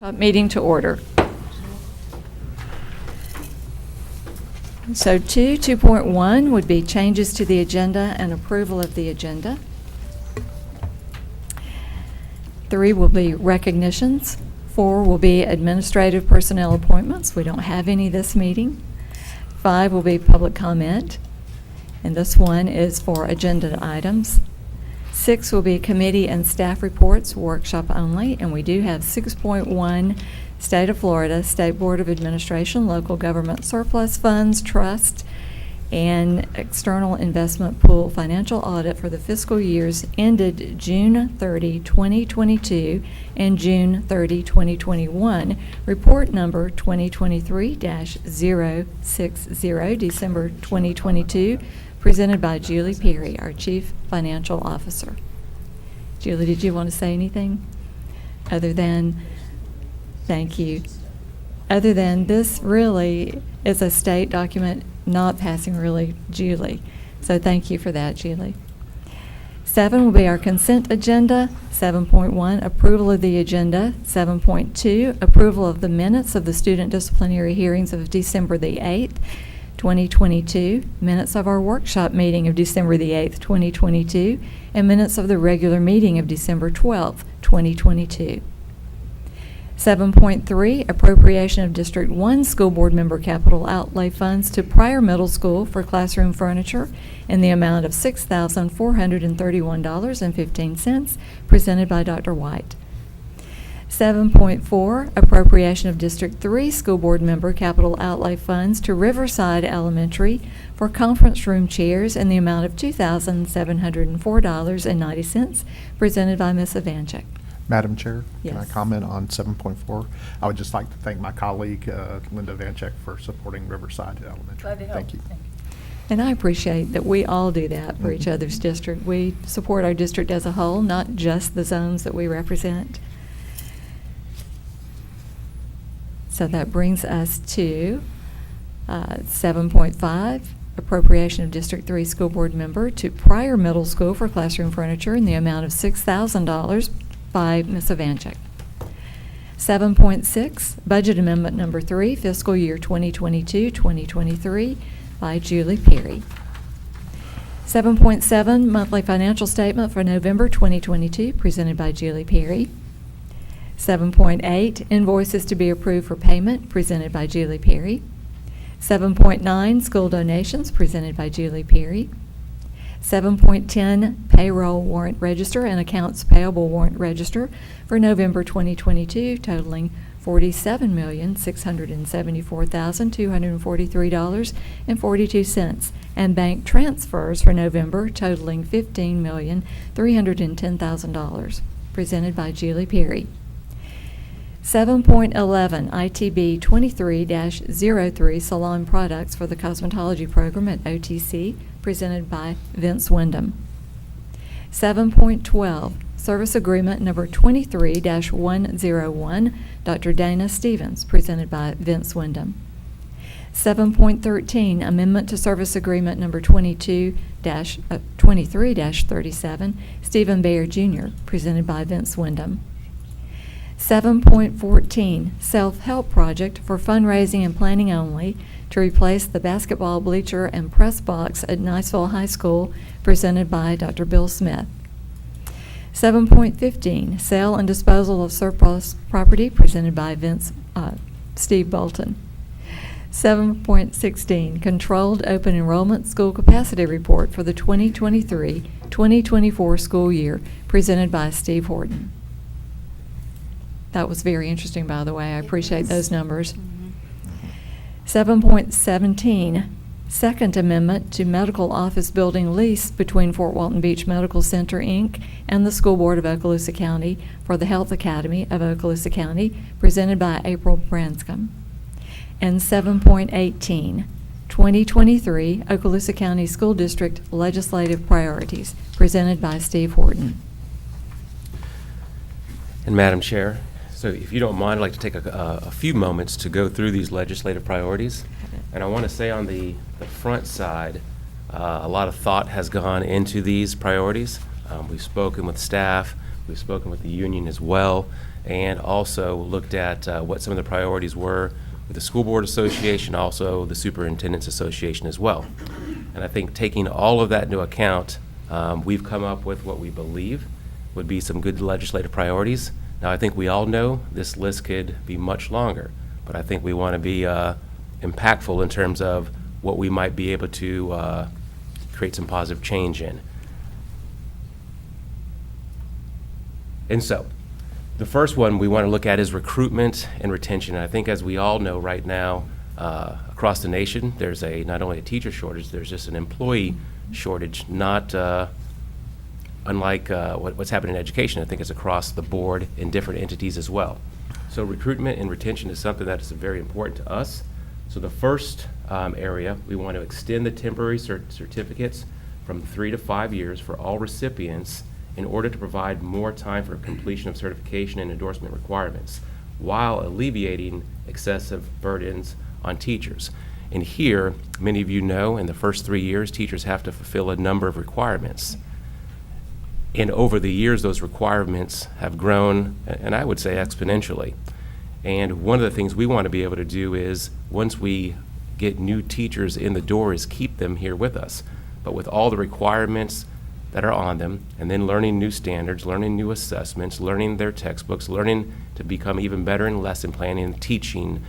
Meeting to order. So 2.1 would be changes to the agenda and approval of the agenda. 3 will be recognitions. 4 will be administrative personnel appointments. We don't have any this meeting. 5 will be public comment, and this one is for agenda items. 6 will be committee and staff reports, workshop only, and we do have 6.1, State of Florida, State Board of Administration, Local Government Surplus Funds Trust, and External Investment Pool Financial Audit for the fiscal years ended June 30, 2022 and June 30, 2021. Report number 2023-060, December 2022. Presented by Julie Perry, our Chief Financial Officer. Julie, did you want to say anything? Other than, thank you. Other than this really is a state document not passing really Julie. So thank you for that, Julie. 7 will be our consent agenda. 7.1, approval of the agenda. 7.2, approval of the minutes of the student disciplinary hearings of December the 8th. 2022, minutes of our workshop meeting of December the 8th, 2022, and minutes of the regular meeting of December 12th, 2022. 7.3, appropriation of District 1 School Board member capital outlay funds to Pryor Middle School for classroom furniture in the amount of $6,431.15, presented by Dr. White. 7.4, appropriation of District 3 School Board member capital outlay funds to Riverside Elementary for conference room chairs in the amount of $2,704.90, presented by Ms. Evanchik. Madam Chair, Yes. Can I comment on 7.4? I would just like to thank my colleague, Linda Evanchik, for supporting Riverside Elementary. Glad to help. Thank you. And I appreciate that we all do that for each other's district. We support our district as a whole, not just the zones that we represent. So that brings us to 7.5, appropriation of District 3 School Board member to Pryor Middle School for classroom furniture in the amount of $6,000 by Ms. Evanchik. 7.6, budget amendment number 3, fiscal year 2022-2023 by Julie Perry. 7.7, monthly financial statement for November 2022, presented by Julie Perry. 7.8, invoices to be approved for payment, presented by Julie Perry. 7.9, school donations, presented by Julie Perry. 7.10, payroll warrant register and accounts payable warrant register for November 2022, totaling $47,674,243.42, and bank transfers for November totaling $15,310,000, presented by Julie Perry. 7.11, ITB 23-03 Salon Products for the Cosmetology Program at OTC, presented by Vince Wyndham. 7.12, Service Agreement number 23-101, Dr. Dana Stevens, presented by Vince Wyndham. 7.13, Amendment to Service Agreement number 23-37, Stephen Bayer Jr., presented by Vince Wyndham. 7.14, Self-Help Project for fundraising and planning only to replace the basketball bleacher and press box at Niceville High School, presented by Dr. Bill Smith. 7.15, Sale and Disposal of Surplus Property, presented by Steve Bolton. 7.16, Controlled Open Enrollment School Capacity Report for the 2023-2024 school year, presented by Steve Horton. That was very interesting, by the way. I appreciate those numbers. 7.17, Second Amendment to Medical Office Building Lease between Fort Walton Beach Medical Center, Inc. and the School Board of Okaloosa County for the Health Academy of Okaloosa County, presented by April Branscombe. And 7.18, 2023 Okaloosa County School District Legislative Priorities, presented by Steve Horton. And Madam Chair, so if you don't mind, I'd like to take a few moments to go through these legislative priorities. And I want to say on the front side, a lot of thought has gone into these priorities. We've spoken with staff, We've spoken with the union as well, and also looked at what some of the priorities were with the School Board Association, also the Superintendent's Association as well. And I think taking all of that into account, we've come up with what we believe would be some good legislative priorities. Now, I think we all know this list could be much longer, but I think we want to be impactful in terms of what we might be able to create some positive change in. And so, the first one we want to look at is recruitment and retention. And I think, as we all know right now, across the nation, there's not only a teacher shortage, there's just an employee shortage, not unlike what's happening in education. I think it's across the board in different entities as well. So recruitment and retention is something that is very important to us. So the first area, we want to extend the temporary certificates from 3 to 5 years for all recipients in order to provide more time for completion of certification and endorsement requirements, while alleviating excessive burdens on teachers. And here, many of you know, in the first 3 years, teachers have to fulfill a number of requirements. And over the years, those requirements have grown, and I would say exponentially. And one of the things we want to be able to do is, once we get new teachers in the door, is keep them here with us. But with all the requirements that are on them, and then learning new standards, learning new assessments, learning their textbooks, learning to become even better in lesson planning, teaching,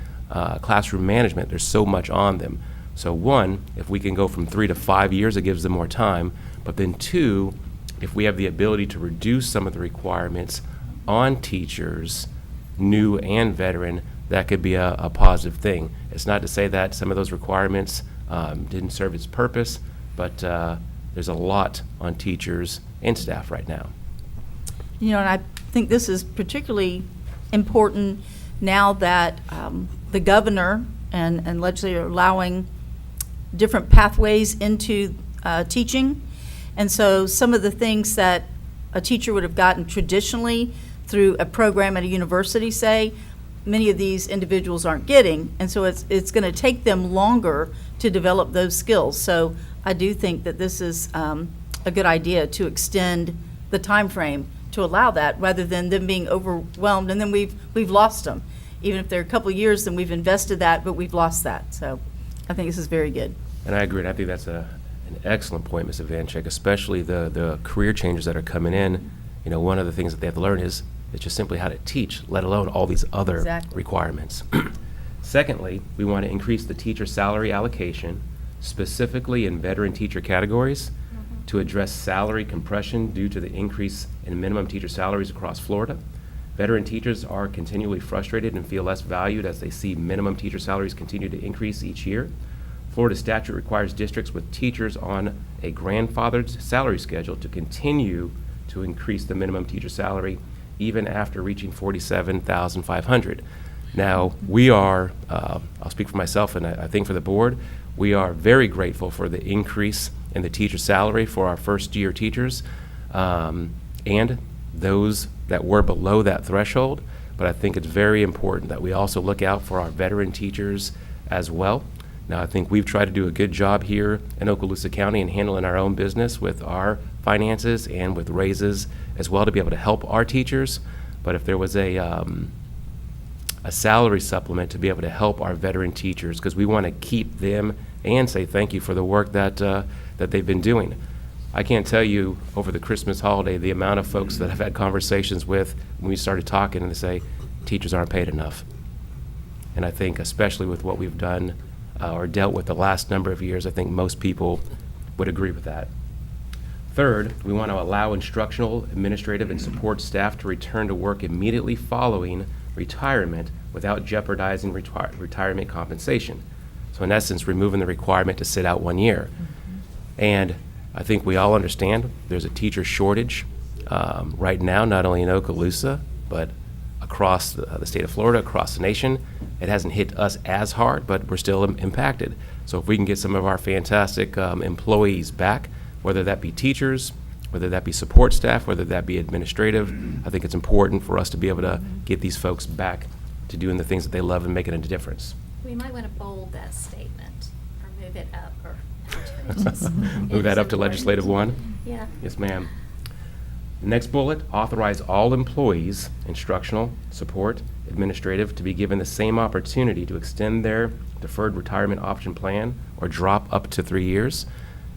classroom management, there's so much on them. So one, if we can go from 3 to 5 years, it gives them more time. But then two, if we have the ability to reduce some of the requirements on teachers, new and veteran, that could be a positive thing. It's not to say that some of those requirements didn't serve its purpose, but there's a lot on teachers and staff right now. You know, and I think this is particularly important now that the governor and legislature are allowing different pathways into teaching. And so some of the things that a teacher would have gotten traditionally through a program at a university, say, many of these individuals aren't getting. And so it's going to take them longer to develop those skills. So I do think that this is a good idea to extend the time frame to allow that, rather than them being overwhelmed and then we've lost them. Even if they're a couple of years, then we've invested that, but we've lost that. So I think this is very good. And I agree. And I think that's an excellent point, Ms. Ivanchek, especially the career changers that are coming in. You know, one of the things that they have to learn is just simply how to teach, let alone all these other Exactly. requirements. Secondly, we want to increase the teacher salary allocation, specifically in veteran teacher categories, to address salary compression due to the increase in minimum teacher salaries across Florida. Veteran teachers are continually frustrated and feel less valued as they see minimum teacher salaries continue to increase each year. Florida statute requires districts with teachers on a grandfathered salary schedule to continue to increase the minimum teacher salary even after reaching $47,500. Now, we are, I'll speak for myself and I think for the board, we are very grateful for the increase in the teacher salary for our first-year teachers and those that were below that threshold. But I think it's very important that we also look out for our veteran teachers as well. Now, I think we've tried to do a good job here in Okaloosa County in handling our own business with our finances and with raises as well to be able to help our teachers. But if there was a salary supplement to be able to help our veteran teachers, because we want to keep them and say thank you for the work that they've been doing. I can't tell you over the Christmas holiday the amount of folks that I've had conversations with when we started talking and they say teachers aren't paid enough. And I think especially with what we've done or dealt with the last number of years, I think most people would agree with that. Third, we want to allow instructional, administrative, and support staff to return to work immediately following retirement without jeopardizing retirement compensation. So in essence, removing the requirement to sit out 1 year. And I think we all understand there's a teacher shortage right now, not only in Okaloosa, but across the state of Florida, across the nation. It hasn't hit us as hard, but we're still impacted. So if we can get some of our fantastic employees back, whether that be teachers, whether that be support staff, whether that be administrative, I think it's important for us to be able to get these folks back to doing the things that they love and making a difference. We might want to bold that statement or move it up or. Move that up to legislative one? Yeah. Yes, ma'am. The next bullet, authorize all employees, instructional, support, administrative, to be given the same opportunity to extend their deferred retirement option plan or drop up to 3 years.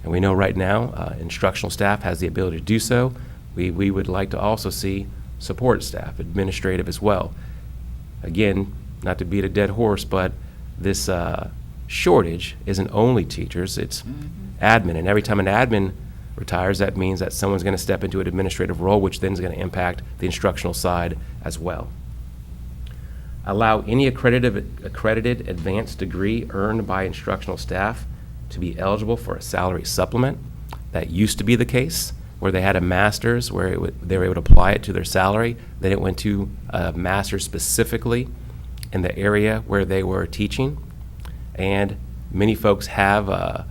And we know right now, instructional staff has the ability to do so. We would like to also see support staff, administrative as well. Again, not to beat a dead horse, but this shortage isn't only teachers, it's admin. And every time an admin retires, that means that someone's going to step into an administrative role, which then is going to impact the instructional side as well. Allow any accredited advanced degree earned by instructional staff to be eligible for a salary supplement. That used to be the case, where they had a master's, where they were able to apply it to their salary. Then it went to a master's specifically in the area where they were teaching. And many folks have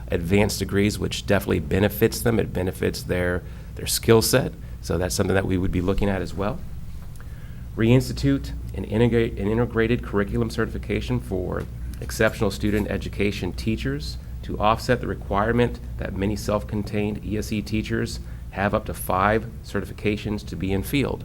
advanced degrees, which definitely benefits them. It benefits their skill set. So that's something that we would be looking at as well. Reinstitute an integrated curriculum certification for exceptional student education teachers to offset the requirement that many self-contained ESE teachers have up to 5 certifications to be in field.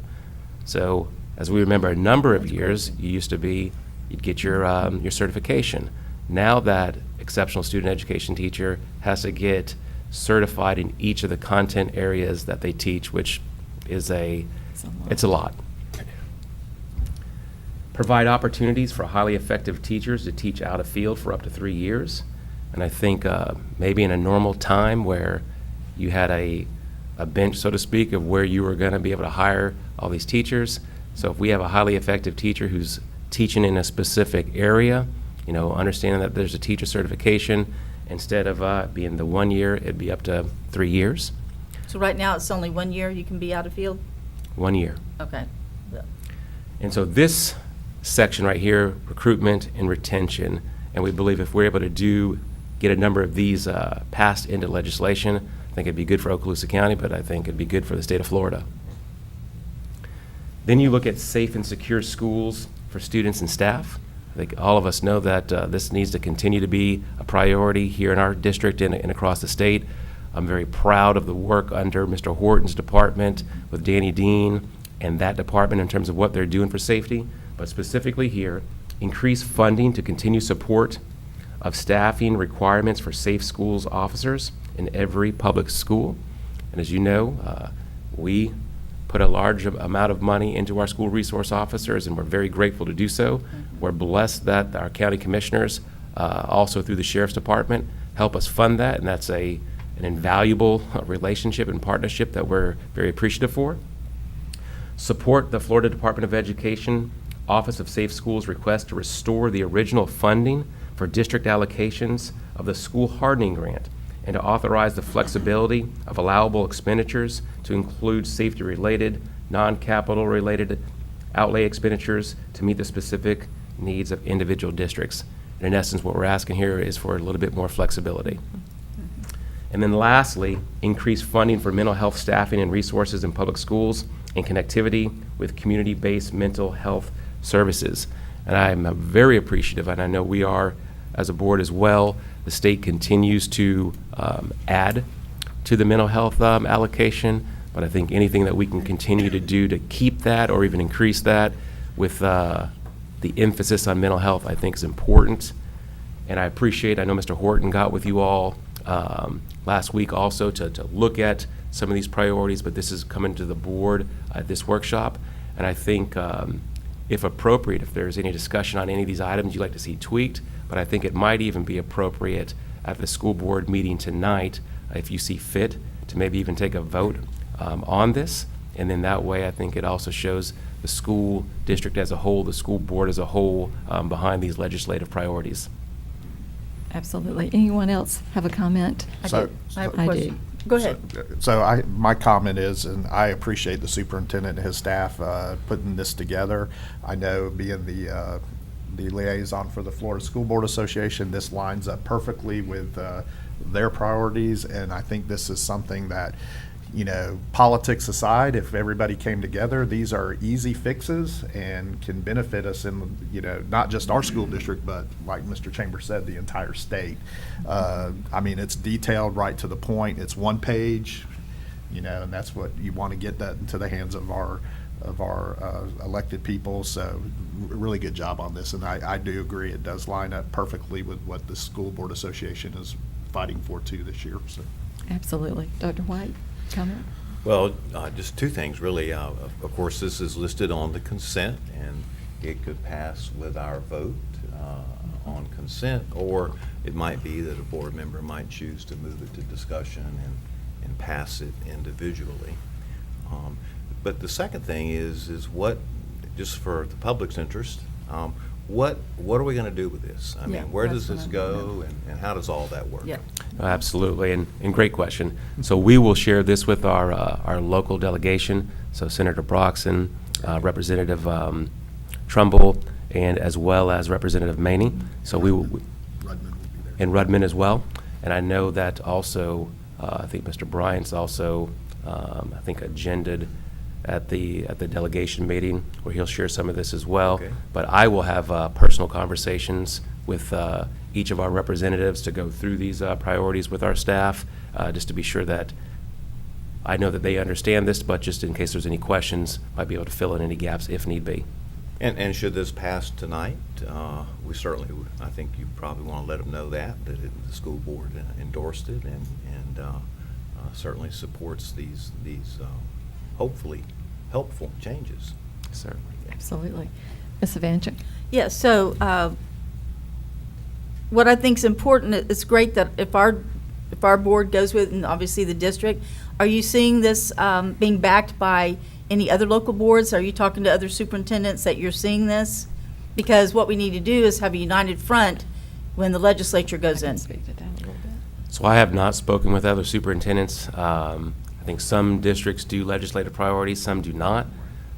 So as we remember, a number of years, you'd get your certification. Now that exceptional student education teacher has to get certified in each of the content areas that they teach, which is it's a lot. Provide opportunities for highly effective teachers to teach out of field for up to 3 years. And I think maybe in a normal time where you had a bench, so to speak, of where you were going to be able to hire all these teachers. So if we have a highly effective teacher who's teaching in a specific area, understanding that there's a teacher certification, instead of being the 1 year, it'd be up to 3 years. So right now, it's only 1 year you can be out of field? 1 year. Okay. And so this section right here, recruitment and retention, and we believe if we're able to get a number of these passed into legislation, I think it'd be good for Okaloosa County, but I think it'd be good for the state of Florida. Then you look at safe and secure schools for students and staff. I think all of us know that this needs to continue to be a priority here in our district and across the state. I'm very proud of the work under Mr. Horton's department with Danny Dean and that department in terms of what they're doing for safety. But specifically here, increase funding to continue support of staffing requirements for safe schools officers in every public school. And as you know, we put a large amount of money into our school resource officers, and we're very grateful to do so. We're blessed that our county commissioners, also through the sheriff's department, help us fund that, and that's an invaluable relationship and partnership that we're very appreciative for. Support the Florida Department of Education Office of Safe Schools request to restore the original funding for district allocations of the school hardening grant and to authorize the flexibility of allowable expenditures to include safety-related, non-capital-related outlay expenditures to meet the specific needs of individual districts. And in essence, what we're asking here is for a little bit more flexibility. And then lastly, increase funding for mental health staffing and resources in public schools and connectivity with community-based mental health services. And I'm very appreciative, and I know we are as a board as well. The state continues to add to the mental health allocation, but I think anything that we can continue to do to keep that or even increase that with the emphasis on mental health, I think is important. And I know Mr. Horton got with you all last week also to look at some of these priorities, but this is coming to the board at this workshop. And I think if appropriate, if there's any discussion on any of these items you'd like to see tweaked, but I think it might even be appropriate at the school board meeting tonight, if you see fit, to maybe even take a vote on this. And then that way, I think it also shows the school district as a whole, the school board as a whole, behind these legislative priorities. Absolutely. Anyone else have a comment? I So- do. I have a I do. question. Go ahead. So my comment is, and I appreciate the superintendent and his staff putting this together. I know being the liaison for the Florida School Board Association, this lines up perfectly with their priorities, and I think this is something that, politics aside, if everybody came together, these are easy fixes and can benefit us in, not just our school district, but like Mr. Chambers said, the entire state. It's detailed right to the point. It's one page. and that's what you want to get that into the hands of our elected people. So really good job on this, and I do agree it does line up perfectly with what the School Board Association is fighting for too this year. So. Absolutely. Dr. White, comment? Well, just two things, really. Of course, this is listed on the consent, and it could pass with our vote on consent, or it might be that a board member might choose to move it to discussion and pass it individually. But the second thing is what, just for the public's interest, what are we going to do with this? I mean, Yeah, where does that's this what I go, and how does all that work? Yeah. Absolutely, and great question. So we will share this with our local delegation, so Senator Broxson, Representative Trumbull, and as well as Representative Maney. So we will, Rudman will be there. and Rudman as well. And I know that also, I think Mr. Bryant's also, I think, agended at the delegation meeting, where he'll share some of this as well. Okay. But I will have personal conversations with each of our representatives to go through these priorities with our staff, just to be sure that I know that they understand this, but just in case there's any questions, might be able to fill in any gaps if need be. And should this pass tonight, we certainly would, I think you probably want to let them know that the school board endorsed it and certainly supports these hopefully helpful changes. Certainly. Absolutely. Ms. Evancho? Yeah, so what I think is important, it's great that if our board goes with, and obviously the district, are you seeing this being backed by any other local boards? Are you talking to other superintendents that you're seeing this? Because what we need to do is have a united front when the legislature goes in. Speak to that a little bit. So I have not spoken with other superintendents. I think some districts do legislative priorities, some do not.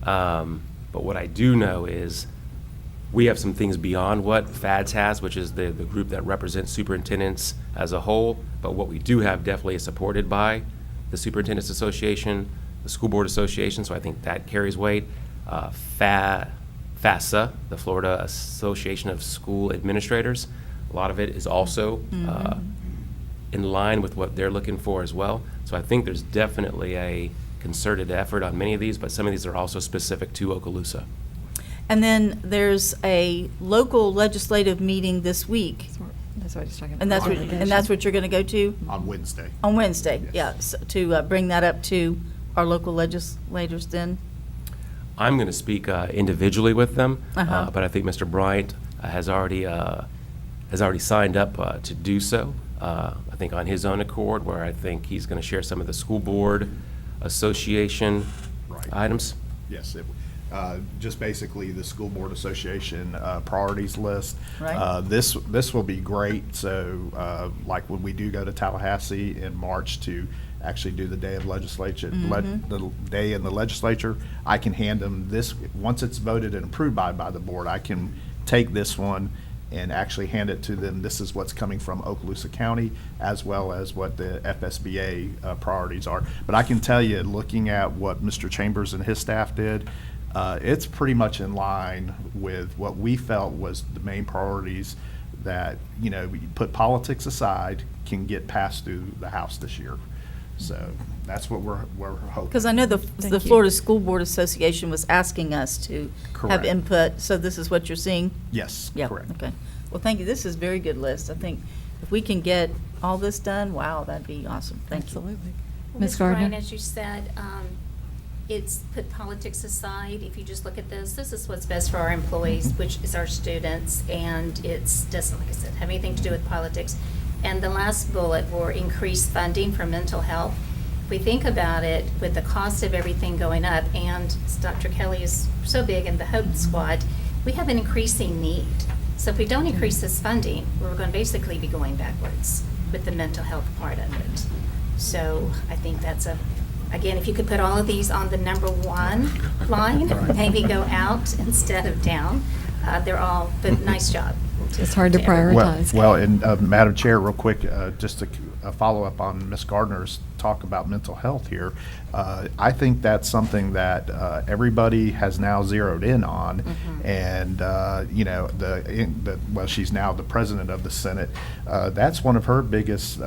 But what I do know is we have some things beyond what FADS has, which is the group that represents superintendents as a whole. But what we do have definitely is supported by the Superintendents Association, the School Board Association, so I think that carries weight. FASA, the Florida Association of School Administrators, a lot of it is also in line with what they're looking for as well. So I think there's definitely a concerted effort on many of these, but some of these are also specific to Okaloosa. And then there's a local legislative meeting this week, That's what he's talking about. and that's what you're going to go to On Wednesday. on Wednesday. Yes. Yeah, so to bring that up to our local legislators then. I'm going to speak individually with them, Uh-huh. but I think Mr. Bryant has already signed up to do so. I think on his own accord, where I think he's going to share some of the School Board Association Right. items. Yes, just basically the School Board Association priorities list. Right. This will be great. So like when we do go to Tallahassee in March to actually do the day of legislature, the day in the legislature, I can hand them this, once it's voted and approved by the board, I can take this one and actually hand it to them. This is what's coming from Okaloosa County, as well as what the FSBA priorities are. But I can tell you, looking at what Mr. Chambers and his staff did, it's pretty much in line with what we felt was the main priorities that, we put politics aside, can get passed through the House this year. So that's what we're hoping. Because I know the Thank you. Florida School Board Association was asking us to Correct. have input, so this is what you're seeing? Yes, Yeah, correct. okay. Well, thank you. This is a very good list. I think if we can get all this done, wow, that'd be awesome. Thank you. Absolutely. Well, Ms. Mr. Bryan, Gardner? as you said, it's put politics aside. If you just look at this is what's best for our employees, which is our students, and it's doesn't, like I said, have anything to do with politics. And the last bullet for increased funding for mental health. If we think about it, with the cost of everything going up, and Dr. Kelly is so big in the Hope Squad, we have an increasing need. So if we don't increase this funding, we're going to basically be going backwards with the mental health part of it. So I think that's again, if you could put all of these on the number one line, maybe go out instead of down. They're all, but nice job. It's hard to everyone. prioritize. Well, and Madam Chair, real quick, just a follow-up on Ms. Gardner's talk about mental health here. I think that's something that everybody has now zeroed in on. And, you know, well, she's now the president of the Senate. That's one of her biggest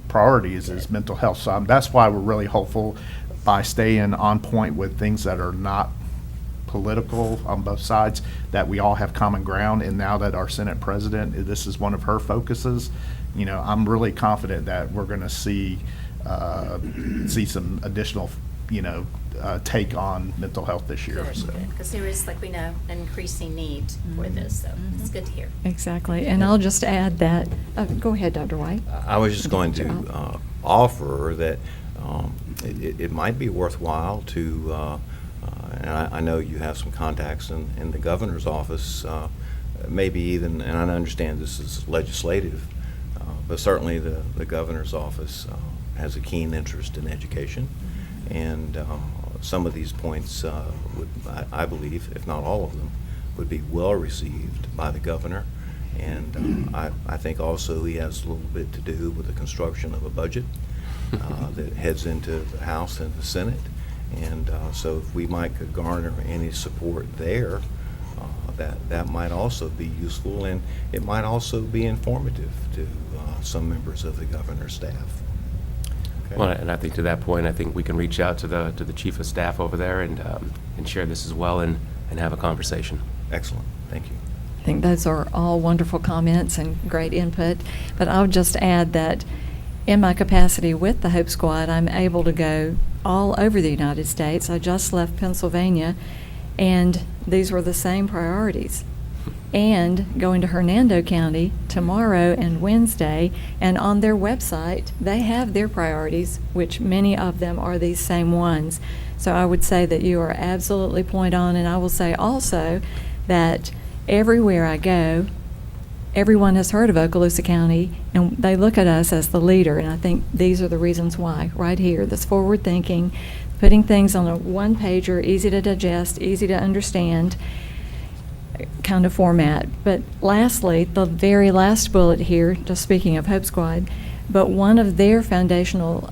priorities is mental health. So that's why we're really hopeful by staying on point with things that are not political on both sides, that we all have common ground. And now that our Senate president, this is one of her focuses, you know, I'm really confident that we're going to see some additional, you know, take on mental health this year. Good, So. good, because there is, like we know, an increasing need for this, so it's good to hear. Exactly. And I'll just add that, go ahead, Dr. White. I was just going Good to job. offer that it might be worthwhile to, and I know you have some contacts in the governor's office, maybe even, and I understand this is legislative, but certainly the governor's office has a keen interest in education. And some of these points would, I believe, if not all of them, would be well received by the governor. And I think also he has a little bit to do with the construction of a budget that heads into the House and the Senate. And so if we might could garner any support there, that might also be useful, and it might also be informative to some members of the governor's staff. Okay? Well, and I think to that point, I think we can reach out to the chief of staff over there and share this as well and have a conversation. Excellent, thank you. I think those are all wonderful comments and great input. But I'll just add that in my capacity with the Hope Squad, I'm able to go all over the United States. I just left Pennsylvania, and these were the same priorities. And going to Hernando County tomorrow and Wednesday, and on their website, they have their priorities, which many of them are these same ones. So I would say that you are absolutely point on, and I will say also that everywhere I go, everyone has heard of Okaloosa County, and they look at us as the leader, and I think these are the reasons why, right here, this forward thinking, putting things on a one-pager, easy to digest, easy to understand kind of format. But lastly, the very last bullet here, just speaking of Hope Squad, but one of their foundational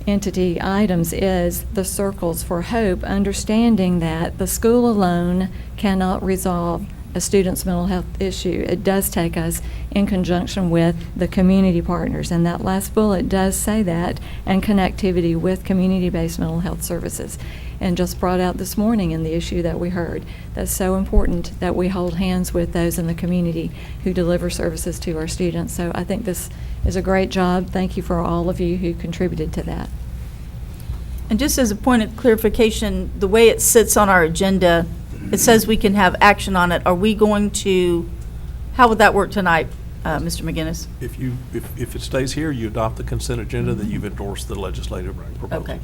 entity items is the circles for hope, understanding that the school alone cannot resolve a student's mental health issue. It does take us in conjunction with the community partners, and that last bullet does say that, and connectivity with community-based mental health services. And just brought out this morning in the issue that we heard, that's so important that we hold hands with those in the community who deliver services to our students. So I think this is a great job. Thank you for all of you who contributed to that. And just as a point of clarification, the way it sits on our agenda, it says we can have action on it. Are we going to, how would that work tonight, Mr. McGinnis? If it stays here, you adopt the consent agenda, then you've endorsed the legislative proposal. Okay.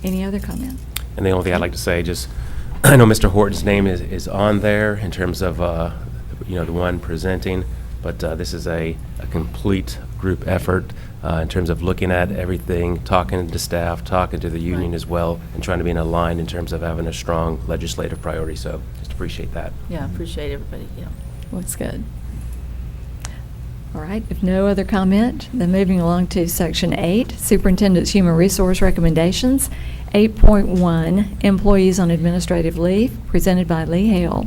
Any other comment? And the only thing I'd like to say, just, I know Mr. Horton's name is on there in terms of, you know, the one presenting, but this is a complete group effort in terms of looking at everything, talking to staff, talking to the union Right. as well, and trying to be in a line in terms of having a strong legislative priority. So just appreciate that. Yeah, appreciate everybody, yeah. Looks good. All right, if no other comment, then moving along to Section 8, Superintendent's Human Resource Recommendations. 8.1, Employees on Administrative Leave, presented by Lee Hale.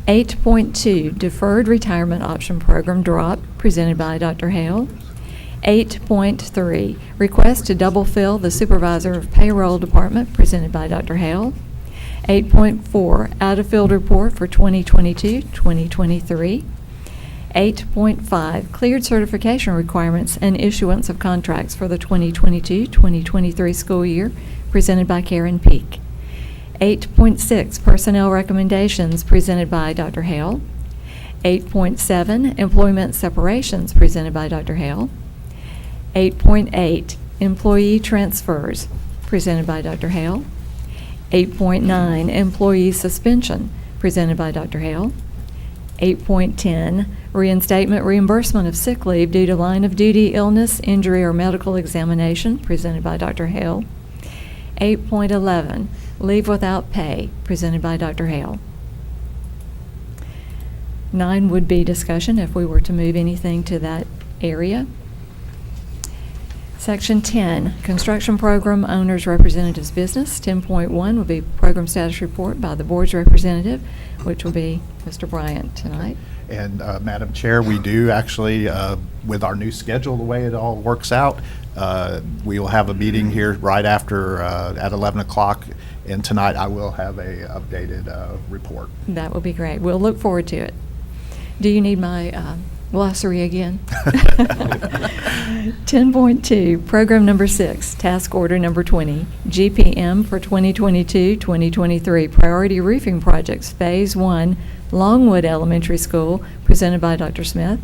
8.2, Deferred Retirement Option Program Drop, presented by Dr. Hale. 8.3, Request to double fill the Supervisor of Payroll Department, presented by Dr. Hale. 8.4, Out-of-Field Report for 2022-2023. 8.5, Cleared Certification Requirements and Issuance of Contracts for the 2022-2023 school year, presented by Karen Peak. 8.6, Personnel Recommendations, presented by Dr. Hale. 8.7, Employment Separations, presented by Dr. Hale. 8.8, Employee Transfers, presented by Dr. Hale. 8.9, Employee Suspension, presented by Dr. Hale. 8.10, Reinstatement Reimbursement of Sick Leave due to line of duty, illness, injury, or medical examination, presented by Dr. Hale. 8.11, Leave Without Pay, presented by Dr. Hale. 9 would be discussion if we were to move anything to that area. Section 10, construction program owners representatives business. 10.1 will be program status report by the board's representative, which will be Mr. Bryant tonight. And Madam Chair, we do actually, with our new schedule, the way it all works out, we will have a meeting here right after, at 11 o'clock. And tonight I will have a updated report. That will be great. We'll look forward to it. Do you need my glossary again? 10.2, program number 6, task order number 20, GPM for 2022-2023, priority roofing projects, phase 1, Longwood Elementary School, presented by Dr. Smith.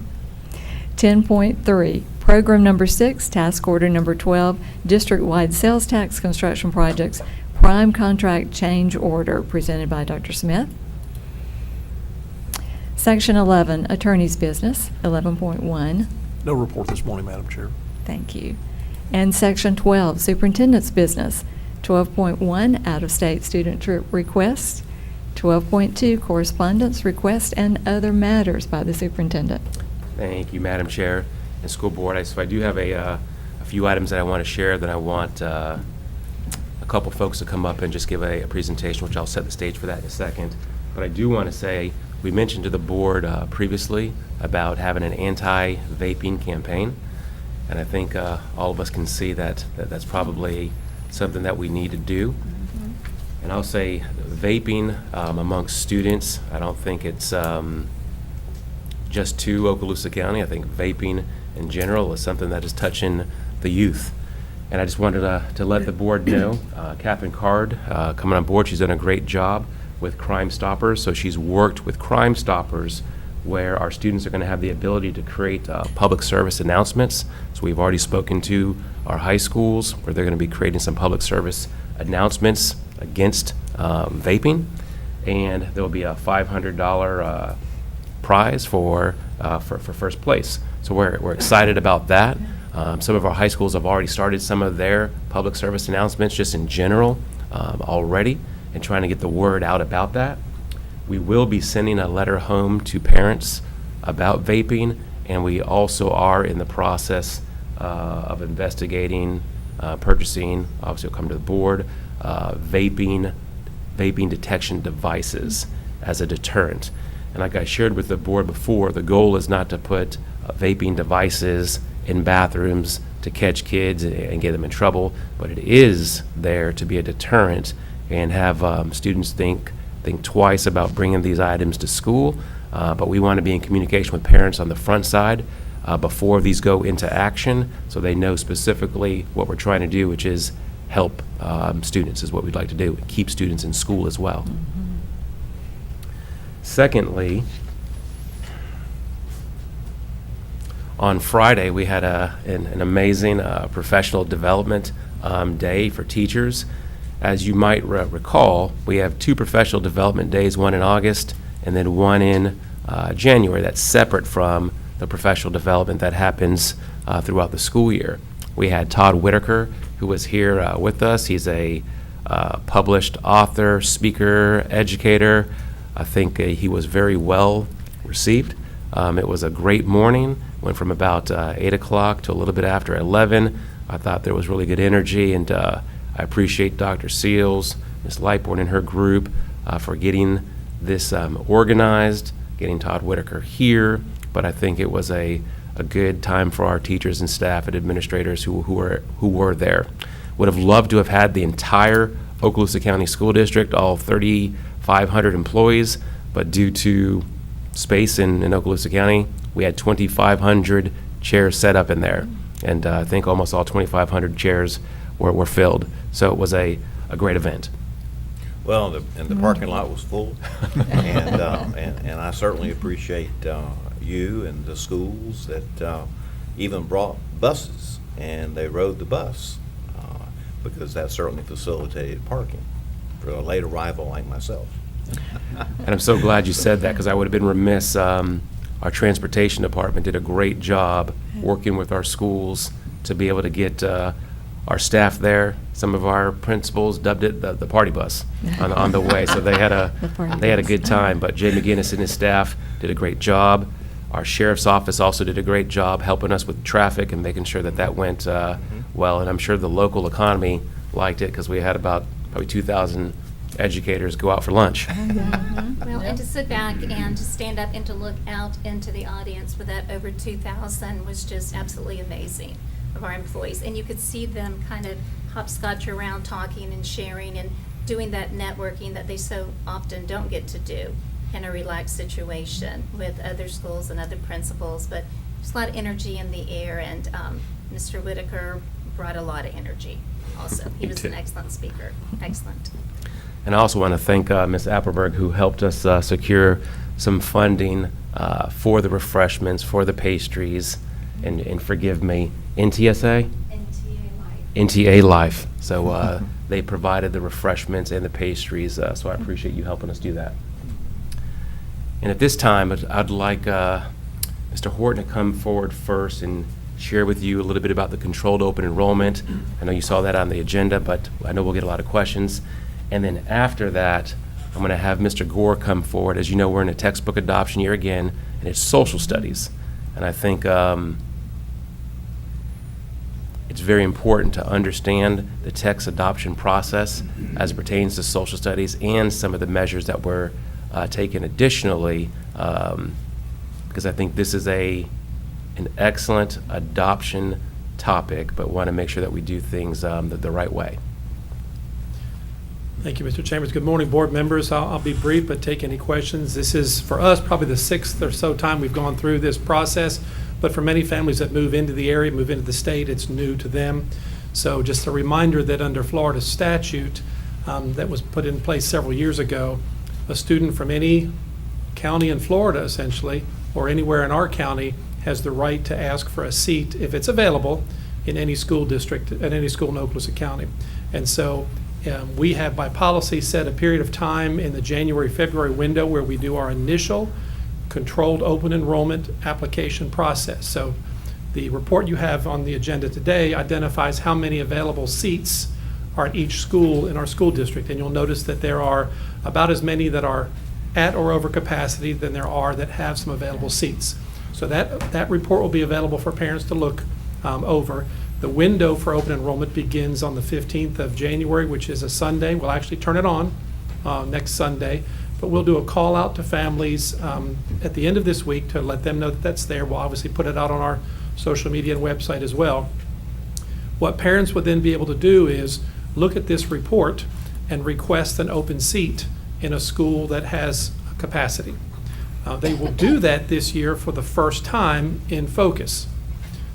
10.3, program number 6, task order number 12, district-wide sales tax construction projects, prime contract change order, presented by Dr. Smith. Section 11, attorney's business, 11.1. No report this morning, Madam Chair. Thank you. And Section 12, superintendent's business, 12.1, out-of-state student trip requests, 12.2, correspondence, requests, and other matters by the superintendent. Thank you, Madam Chair and School Board. So I do have a few items that I want to share that I want a couple folks to come up and just give a presentation, which I'll set the stage for that in a second. But I do want to say, we mentioned to the board previously about having an anti-vaping campaign, and I think all of us can see that that's probably something that we need to do. And I'll say vaping amongst students, I don't think it's just to Okaloosa County. I think vaping in general is something that is touching the youth. And I just wanted to let the board know, Catherine Card coming on board, she's done a great job with Crime Stoppers. So she's worked with Crime Stoppers where our students are going to have the ability to create public service announcements. So we've already spoken to our high schools where they're going to be creating some public service announcements against vaping. And there will be a $500 prize for first place. So we're excited about that. Some of our high schools have already started some of their public service announcements just in general already, and trying to get the word out about that. We will be sending a letter home to parents about vaping, and we also are in the process of investigating, purchasing, obviously it'll come to the board, vaping detection devices as a deterrent. And like I shared with the board before, the goal is not to put vaping devices in bathrooms to catch kids and get them in trouble, but it is there to be a deterrent and have students think twice about bringing these items to school. But we want to be in communication with parents on the front side before these go into action, so they know specifically what we're trying to do, which is help students is what we'd like to do, keep students in school as well. Secondly, on Friday, we had an amazing professional development day for teachers. As you might recall, we have 2 professional development days, one in August and then one in January. That's separate from the professional development that happens throughout the school year. We had Todd Whitaker, who was here with us. He's a published author, speaker, educator. I think he was very well received. It was a great morning. Went from about 8 o'clock to a little bit after 11. I thought there was really good energy, and I appreciate Dr. Seals, Ms. Lightbourne and her group for getting this organized, getting Todd Whitaker here. But I think it was a good time for our teachers and staff and administrators who were there. Would have loved to have had the entire Okaloosa County School District, all 3,500 employees, but due to space in Okaloosa County, we had 2,500 chairs set up in there. And I think almost all 2,500 chairs were filled. So it was a great event. Well, the parking lot was full, and I certainly appreciate you and the schools that even brought buses, and they rode the bus, because that certainly facilitated parking for a late arrival like myself. And I'm so glad you said that, because I would have been remiss. Our transportation department did a great job working with our schools to be able to get our staff there, some of our principals dubbed it the party bus on the way. So they had The party a bus. good time. But Jay McGinnis and his staff did a great job. Our sheriff's office also did a great job helping us with traffic and making sure that went well. And I'm sure the local economy liked it because we had about probably 2,000 educators go out for lunch. Well, and to sit back and to stand up and to look out into the audience with that over 2,000 was just absolutely amazing of our employees. And you could see them kind of hopscotch around talking and sharing and doing that networking that they so often don't get to do in a relaxed situation with other schools and other principals. But there's a lot of energy in the air, and Mr. Whitaker brought a lot of energy also. He was an excellent speaker. Excellent. And I also want to thank Ms. Appleberg, who helped us secure some funding for the refreshments, for the pastries, and forgive me, NTSA? NTA Life. So they provided the refreshments and the pastries, so I appreciate you helping us do that. And at this time, I'd like Mr. Horton to come forward first and share with you a little bit about the controlled open enrollment. I know you saw that on the agenda, but I know we'll get a lot of questions. And then after that, I'm going to have Mr. Gore come forward. As you know, we're in a textbook adoption year again, and it's social studies. And I think it's very important to understand the text adoption process as it pertains to social studies and some of the measures that were taken additionally, because I think this is an excellent adoption topic, but want to make sure that we do things the right way. Thank you, Mr. Chambers. Good morning, board members. I'll be brief, but take any questions. This is, for us, probably the 6th or so time we've gone through this process, but for many families that move into the area, move into the state, it's new to them. So just a reminder that under Florida statute that was put in place several years ago, a student from any county in Florida, essentially, or anywhere in our county, has the right to ask for a seat, if it's available, in any school district, at any school in Okaloosa County. And so we have, by policy, set a period of time in the January-February window where we do our initial controlled open enrollment application process. So the report you have on the agenda today identifies how many available seats are at each school in our school district. And you'll notice that there are about as many that are at or over capacity than there are that have some available seats. So that report will be available for parents to look over. The window for open enrollment begins on the 15th of January, which is a Sunday. We'll actually turn it on next Sunday, but we'll do a call out to families at the end of this week to let them know that that's there. We'll obviously put it out on our social media and website as well. What parents would then be able to do is look at this report and request an open seat in a school that has capacity. They will do that this year for the first time in Focus.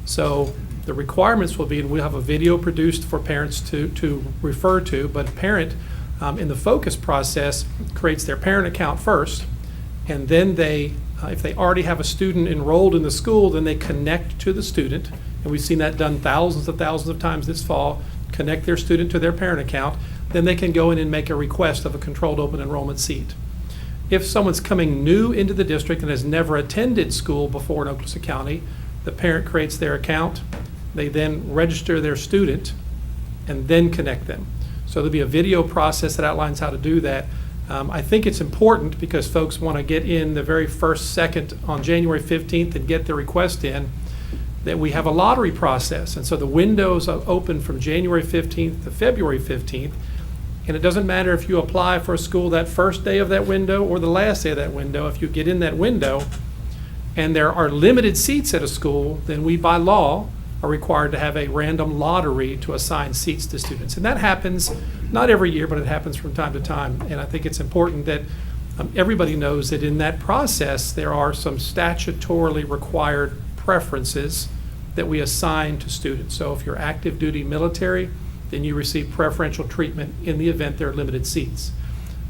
So the requirements will be, and we'll have a video produced for parents to refer to, but a parent in the Focus process creates their parent account first, and then they, if they already have a student enrolled in the school, then they connect to the student, and we've seen that done thousands of times this fall, connect their student to their parent account, then they can go in and make a request of a controlled open enrollment seat. If someone's coming new into the district and has never attended school before in Okaloosa County, the parent creates their account, they then register their student, and then connect them. So there'll be a video process that outlines how to do that. I think it's important because folks want to get in the very first second on January 15th and get the request in, that we have a lottery process. And so the windows are open from January 15th to February 15th. And it doesn't matter if you apply for a school that first day of that window or the last day of that window. If you get in that window and there are limited seats at a school, then we, by law, are required to have a random lottery to assign seats to students. And that happens, not every year, but it happens from time to time. And I think it's important that everybody knows that in that process, there are some statutorily required preferences that we assign to students. So if you're active duty military, then you receive preferential treatment in the event there are limited seats.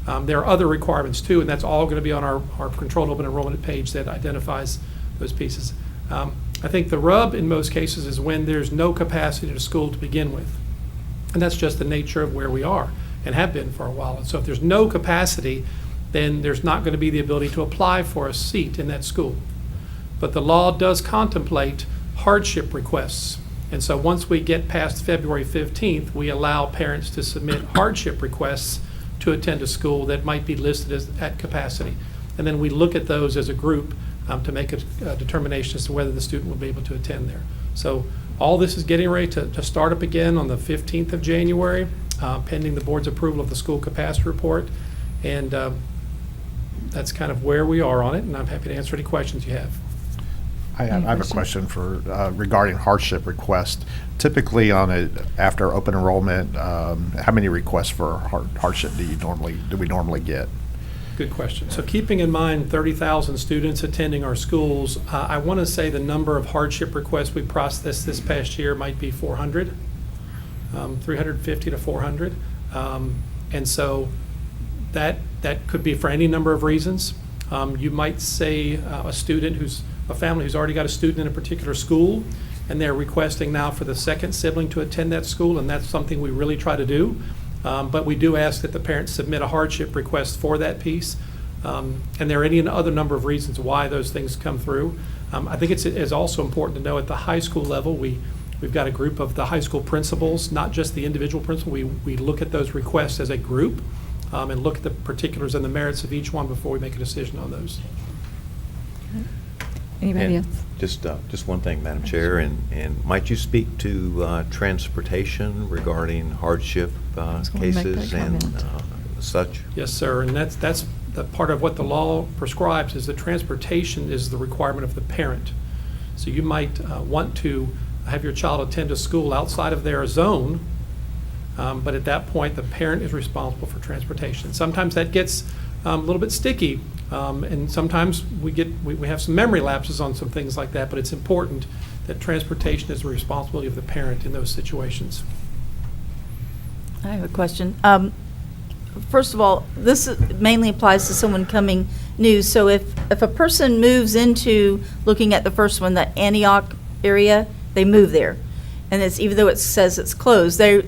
There are other requirements too, and that's all going to be on our controlled open enrollment page that identifies those pieces. I think the rub in most cases is when there's no capacity at a school to begin with. And that's just the nature of where we are and have been for a while. And so if there's no capacity, then there's not going to be the ability to apply for a seat in that school. But the law does contemplate hardship requests. And so once we get past February 15th, we allow parents to submit hardship requests to attend a school that might be listed as at capacity. And then we look at those as a group to make a determination as to whether the student will be able to attend there. So all this is getting ready to start up again on the 15th of January, pending the board's approval of the school capacity report. And that's kind of where we are on it, and I'm happy to answer any questions you have. I Any have a questions? question for, regarding hardship request. Typically after open enrollment, how many requests for hardship do we normally get? Good question. So keeping in mind 30,000 students attending our schools, I want to say the number of hardship requests we processed this past year might be 400, 350 to 400. And so that could be for any number of reasons. You might say a family who's already got a student in a particular school, and they're requesting now for the second sibling to attend that school, and that's something we really try to do. But we do ask that the parents submit a hardship request for that piece. And there are any other number of reasons why those things come through. I think it's also important to know at the high school level, we've got a group of the high school principals, not just the individual principal. We look at those requests as a group and look at the particulars and the merits of each one before we make a decision on those. Anybody And else? Just one thing, Madam Chair, and might you speak to transportation regarding hardship was going to make that cases and comment. such? Yes, sir, and that's the part of what the law prescribes is that transportation is the requirement of the parent. So you might want to have your child attend a school outside of their zone, but at that point, the parent is responsible for transportation. Sometimes that gets a little bit sticky, and sometimes we have some memory lapses on some things like that, but it's important that transportation is the responsibility of the parent in those situations. I have a question. First of all, this mainly applies to someone coming new. So if a person moves into, looking at the first one, the Antioch area, they move there. And it's, even though it says it's closed, they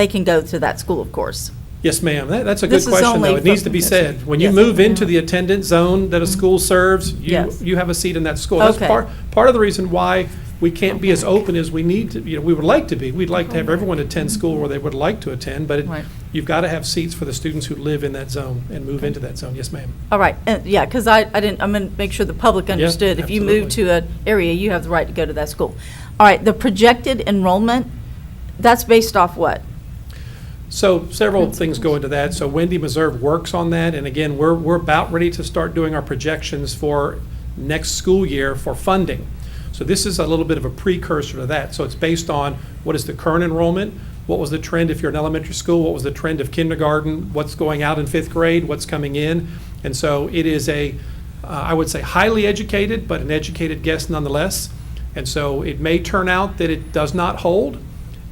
can go to that school, of course. Yes, ma'am. That's a good This is question, only though. It needs to from- be said. When you Yes. move into the attendance zone that a school serves, Yes. you have a seat in that school. That's Okay. part of the reason why we can't be as open as we need to, we would like to be. We'd like to have everyone attend school where they would like to attend, but Right. you've got to have seats for the students who live in that zone and move into that zone. Yes, ma'am. All right, yeah, because I'm going to make sure the public understood. If you move to an area, you have the right to go to that school. All right, the projected enrollment, that's based off what? So several things go into that. So Wendy Meserve works on that, and again, we're about ready to start doing our projections for next school year for funding. So this is a little bit of a precursor to that. So it's based on what is the current enrollment, what was the trend if you're in elementary school, what was the trend of kindergarten, what's going out in fifth grade, what's coming in. And so it is I would say highly educated, but an educated guess nonetheless. And so it may turn out that it does not hold.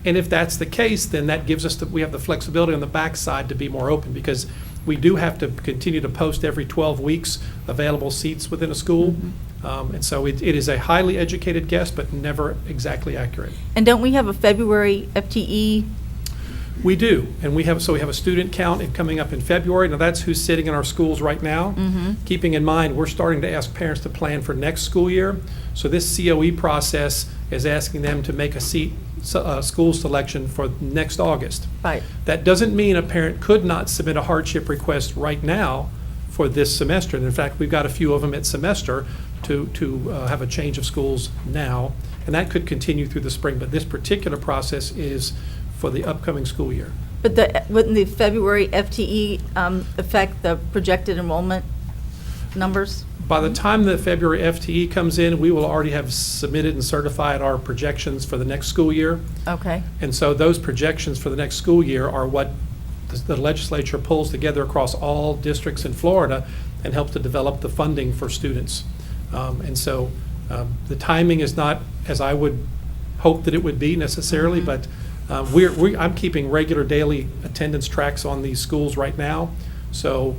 And if that's the case, then that gives us, we have the flexibility on the backside to be more open, because we do have to continue to post every 12 weeks available seats within a school. And so it is a highly educated guess, but never exactly accurate. And don't we have a February FTE? We do, and we have a student count coming up in February. Now, that's who's sitting in our schools right now. Keeping in mind, we're starting to ask parents to plan for next school year. So this COE process is asking them to make a school selection for next August. Right. That doesn't mean a parent could not submit a hardship request right now for this semester. And in fact, we've got a few of them at semester to have a change of schools now, and that could continue through the spring. But this particular process is for the upcoming school year. But wouldn't the February FTE affect the projected enrollment numbers? By the time the February FTE comes in, we will already have submitted and certified our projections for the next school year. Okay. And so those projections for the next school year are what the legislature pulls together across all districts in Florida and helps to develop the funding for students. And so the timing is not as I would hope that it would be necessarily, but I'm keeping regular daily attendance tracks on these schools right now. So,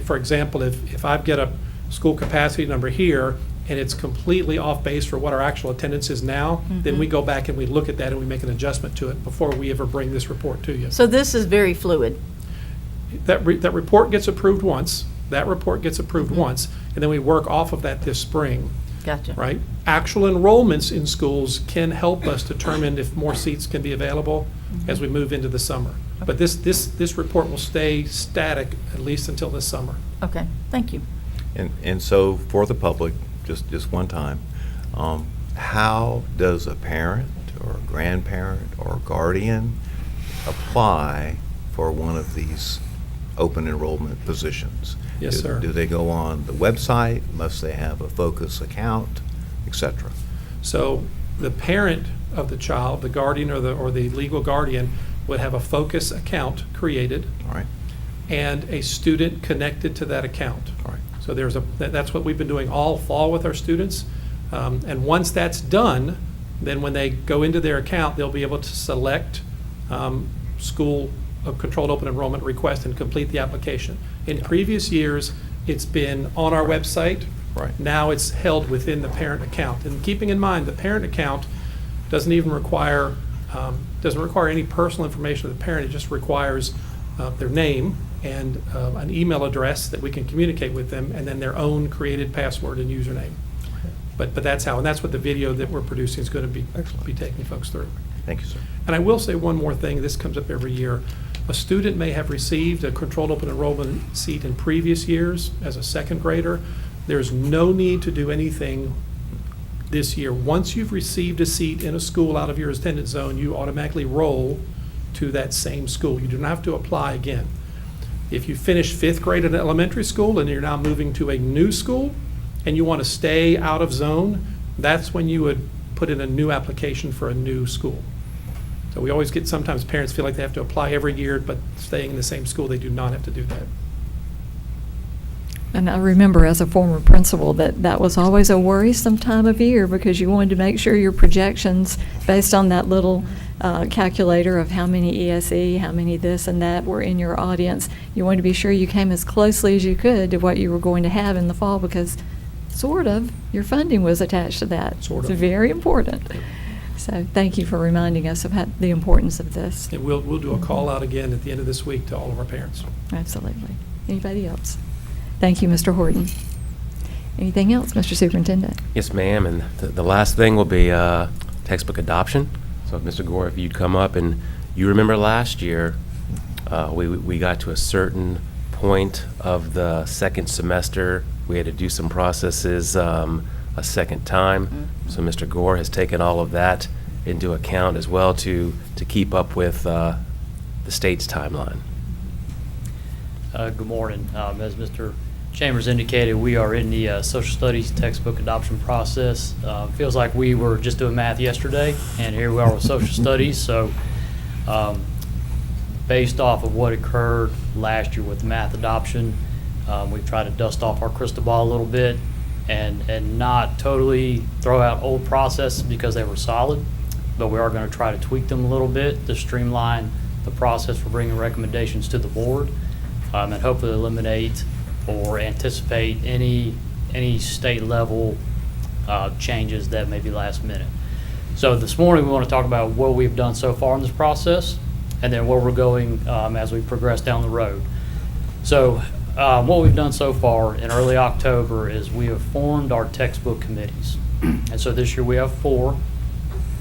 for example, if I've got a school capacity number here and it's completely off base for what our actual attendance is now, then we go back and we look at that and we make an adjustment to it before we ever bring this report to you. So this is very fluid. That report gets approved once, and then we work off of that this spring. Gotcha. right? Actual enrollments in schools can help us determine if more seats can be available as we move into the summer. But this report will stay static at least until this summer. Okay, thank you. And so for the public, just one time, how does a parent or a grandparent or guardian apply for one of these open enrollment positions? Yes, sir. Do they go on the website? Must they have a Focus account, et cetera? So the parent of the child, the guardian or the legal guardian, would have a Focus account created All right, and a student connected to that account. all right. So that's what we've been doing all fall with our students. And once that's done, then when they go into their account, they'll be able to select school controlled open enrollment request and complete the application. In previous years, it's been on our website. Right. Now it's held within the parent account. And keeping in mind, the parent account doesn't even require any personal information of the parent. It just requires their name and an email address that we can communicate with them, and then their own created password and username. But that's how, and that's what the video that we're producing is going to be taking folks through. Thank you, sir. And I will say one more thing, this comes up every year. A student may have received a controlled open enrollment seat in previous years as a second grader. There's no need to do anything this year. Once you've received a seat in a school out of your attendance zone, you automatically roll to that same school. You do not have to apply again. If you finish fifth grade in elementary school and you're now moving to a new school and you want to stay out of zone, that's when you would put in a new application for a new school. So we always get, sometimes parents feel like they have to apply every year, but staying in the same school, they do not have to do that. And I remember as a former principal that was always a worrisome time of year because you wanted to make sure your projections, based on that little calculator of how many ESE, how many this and that were in your audience, you wanted to be sure you came as closely as you could to what you were going to have in the fall because sort of your funding was attached to that. Sort of. It's very important. So thank you for reminding us of the importance of this. And we'll do a call out again at the end of this week to all of our parents. Absolutely. Anybody else? Thank you, Mr. Horton. Anything else, Mr. Superintendent? Yes, ma'am, and the last thing will be textbook adoption. So Mr. Gore, if you'd come up, and you remember last year, we got to a certain point of the second semester. We had to do some processes a second time. So Mr. Gore has taken all of that into account as well to keep up with the state's timeline. Good morning. As Mr. Chambers indicated, we are in the social studies textbook adoption process. Feels like we were just doing math yesterday, and here we are with social studies. So based off of what occurred last year with math adoption, we've tried to dust off our crystal ball a little bit and not totally throw out old processes because they were solid, but we are going to try to tweak them a little bit to streamline the process for bringing recommendations to the board. And hopefully eliminate or anticipate any state level changes that may be last minute. So this morning we want to talk about what we've done so far in this process and then where we're going as we progress down the road. So what we've done so far in early October is we have formed our textbook committees. And so this year we have 4.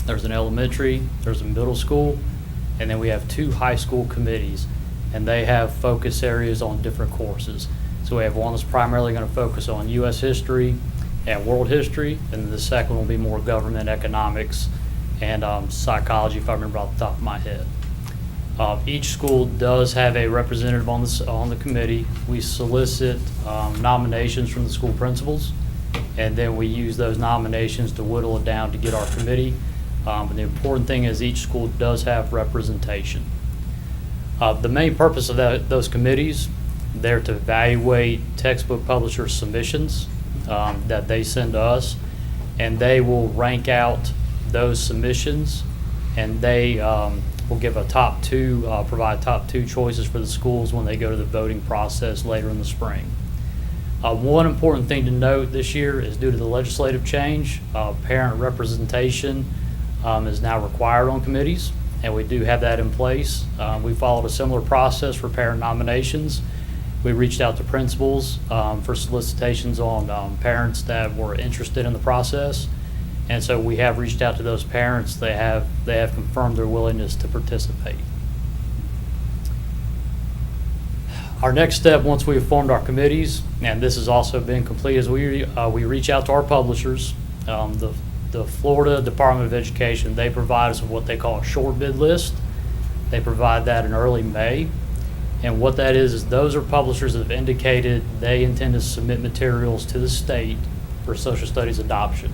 There's an elementary, there's a middle school, and then we have 2 high school committees. And they have focus areas on different courses. So we have one that's primarily going to focus on U.S. history and world history, and the second will be more government economics and psychology, if I remember off the top of my head. Each school does have a representative on the committee. We solicit nominations from the school principals, and then we use those nominations to whittle it down to get our committee. But the important thing is each school does have representation. The main purpose of those committees, they're to evaluate textbook publisher submissions that they send to us, and they will rank out those submissions, and they will give a provide top 2 choices for the schools when they go to the voting process later in the spring. One important thing to note this year is due to the legislative change, parent representation is now required on committees. And we do have that in place. We followed a similar process for parent nominations, We reached out to principals for solicitations on parents that were interested in the process. And so we have reached out to those parents. They have confirmed their willingness to participate. Our next step, once we've formed our committees, and this has also been complete, is we reach out to our publishers. The Florida Department of Education, they provide us with what they call a short bid list. They provide that in early May. And what that is those are publishers that have indicated they intend to submit materials to the state for social studies adoption.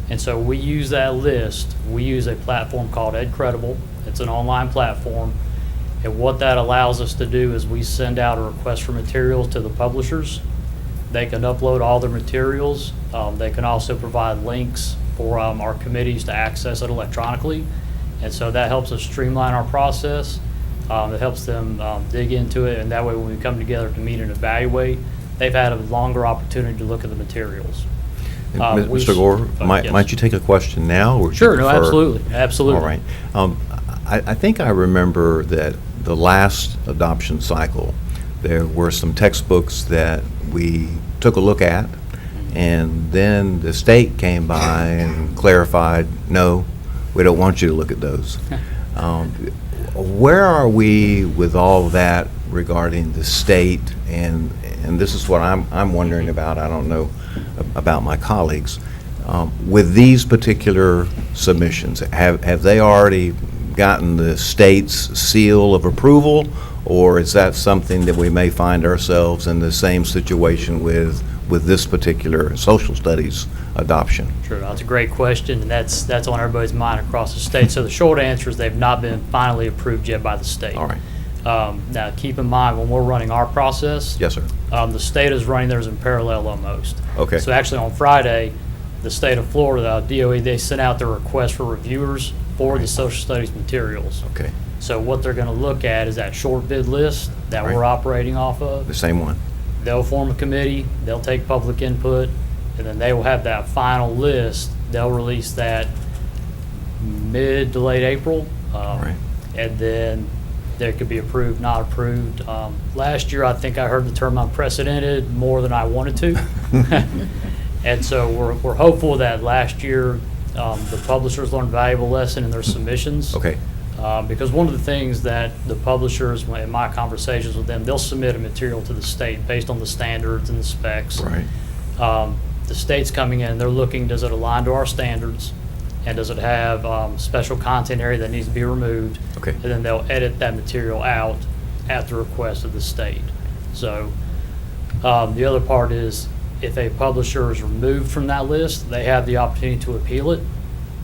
And so we use that list. We use a platform called EdCredible. It's an online platform. And what that allows us to do is we send out a request for materials to the publishers. They can upload all their materials. They can also provide links for our committees to access it electronically. And so that helps us streamline our process. It helps them dig into it, and that way when we come together to meet and evaluate, they've had a longer opportunity to look at the materials. Mr. Gore, Yes. might you take a question now? Or would you Sure, no, prefer- absolutely, absolutely. All right. I think I remember that the last adoption cycle, there were some textbooks that we took a look at, and then the state came by and clarified, no, we don't want you to look at those. Where are we with all that regarding the state? And this is what I'm wondering about. I don't know about my colleagues. With these particular submissions, have they already gotten the state's seal of approval, or is that something that we may find ourselves in the same situation with this particular social studies adoption? Sure, that's a great question, and that's on everybody's mind across the state. So the short answer is they've not been finally approved yet by the state. All right. Now, keep in mind, when we're running our process, Yes, sir. the state is running theirs in parallel almost. Okay. So actually, on Friday, the state of Florida, DOE, they sent out their request for reviewers for the social studies materials. Okay. So what they're going to look at is that short bid list that Right. we're operating off of. The same one? They'll form a committee, they'll take public input, and then they will have that final list. They'll release that mid to late April. Right. And then there could be approved, not approved. Last year, I think I heard the term unprecedented more than I wanted to. And so we're hopeful that last year, the publishers learned a valuable lesson in their submissions. Okay. Because one of the things that the publishers, in my conversations with them, they'll submit a material to the state based on the standards and the specs. Right. The state's coming in, they're looking, does it align to our standards? And does it have special content area that needs to be removed? Okay. And then they'll edit that material out at the request of the state. So the other part is, if a publisher is removed from that list, they have the opportunity to appeal it.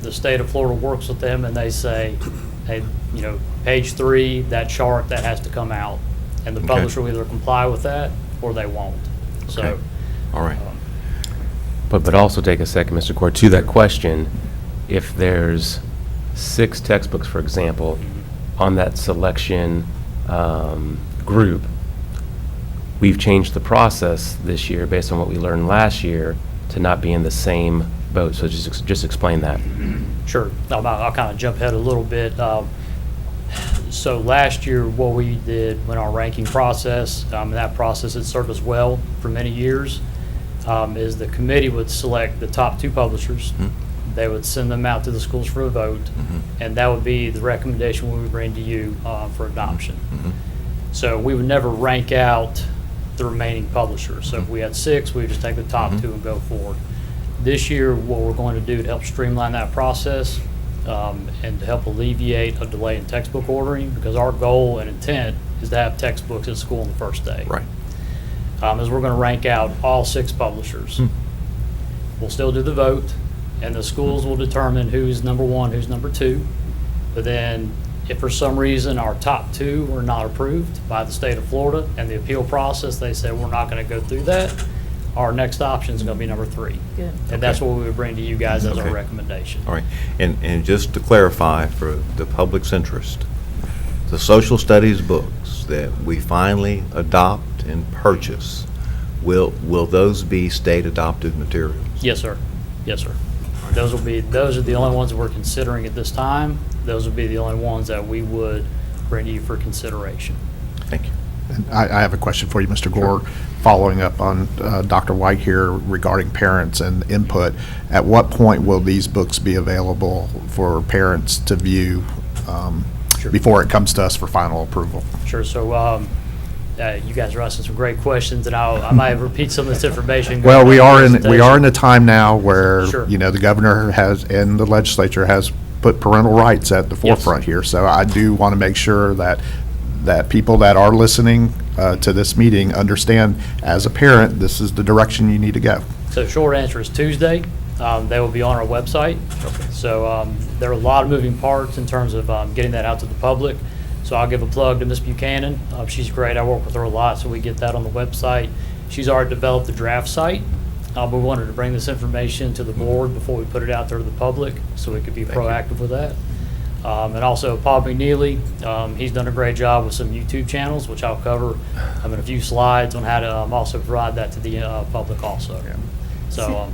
The state of Florida works with them and they say, hey, page 3, that chart, that has to come out. And the Okay. publisher will either comply with that or they won't. So, Okay. All right. But also take a second, Mr. Core, to that question. If there's 6 textbooks, for example, on that selection group, we've changed the process this year based on what we learned last year to not be in the same boat. So just explain that. sure, I'll kind of jump ahead a little bit. So last year, what we did when our ranking process, and that process had served us well for many years, is the committee would select the top 2 publishers. Mhm. They would send them out to the schools for a vote, and that would be the recommendation we would bring to you for adoption. Mhm. So we would never rank out the remaining publishers. So if we had 6, we would just take the top Mhm. 2 and go forward. This year, what we're going to do to help streamline that process and to help alleviate a delay in textbook ordering, because our goal and intent is to have textbooks at school on the first day. Right. Is we're going to rank out all 6 publishers. Hmm. We'll still do the vote, and the schools will determine who's number 1, who's number 2. But then, if for some reason our top 2 were not approved by the state of Florida and the appeal process, they said we're not going to go through that, our next option is going to be number 3. Good. And that's Okay. what we would bring to you guys as our Okay. recommendation. All right. And just to clarify for the public's interest, the social studies books that we finally adopt and purchase, will those be state adopted materials? Yes, sir. Yes, sir. Those are the only ones that we're considering at this time. Those would be the only ones that we would bring to you for consideration. Thank you. I have a question for you, Mr. Gore, following up on Dr. White here regarding parents and input. At what point will these books be available for parents to view before it comes to us for final approval? Sure, so you guys are asking some great questions, and I might repeat some of this information. Well, we are in a Presentation. time now where, Sure. the governor has, and the legislature has put parental rights at the forefront here. So I do want to make sure that people that are listening to this meeting understand, as a parent, this is the direction you need to go. So short answer is Tuesday. They will be on our website. So there are a lot of moving parts in terms of getting that out to the public. So I'll give a plug to Ms. Buchanan. She's great. I work with her a lot, so we get that on the website. She's already developed the draft site. We wanted to bring this information to the board before we put it out there to the public, so we could be proactive with that. And also Paul McNeely, he's done a great job with some YouTube channels, which I'll cover in a few slides on how to also provide that to the public also. So,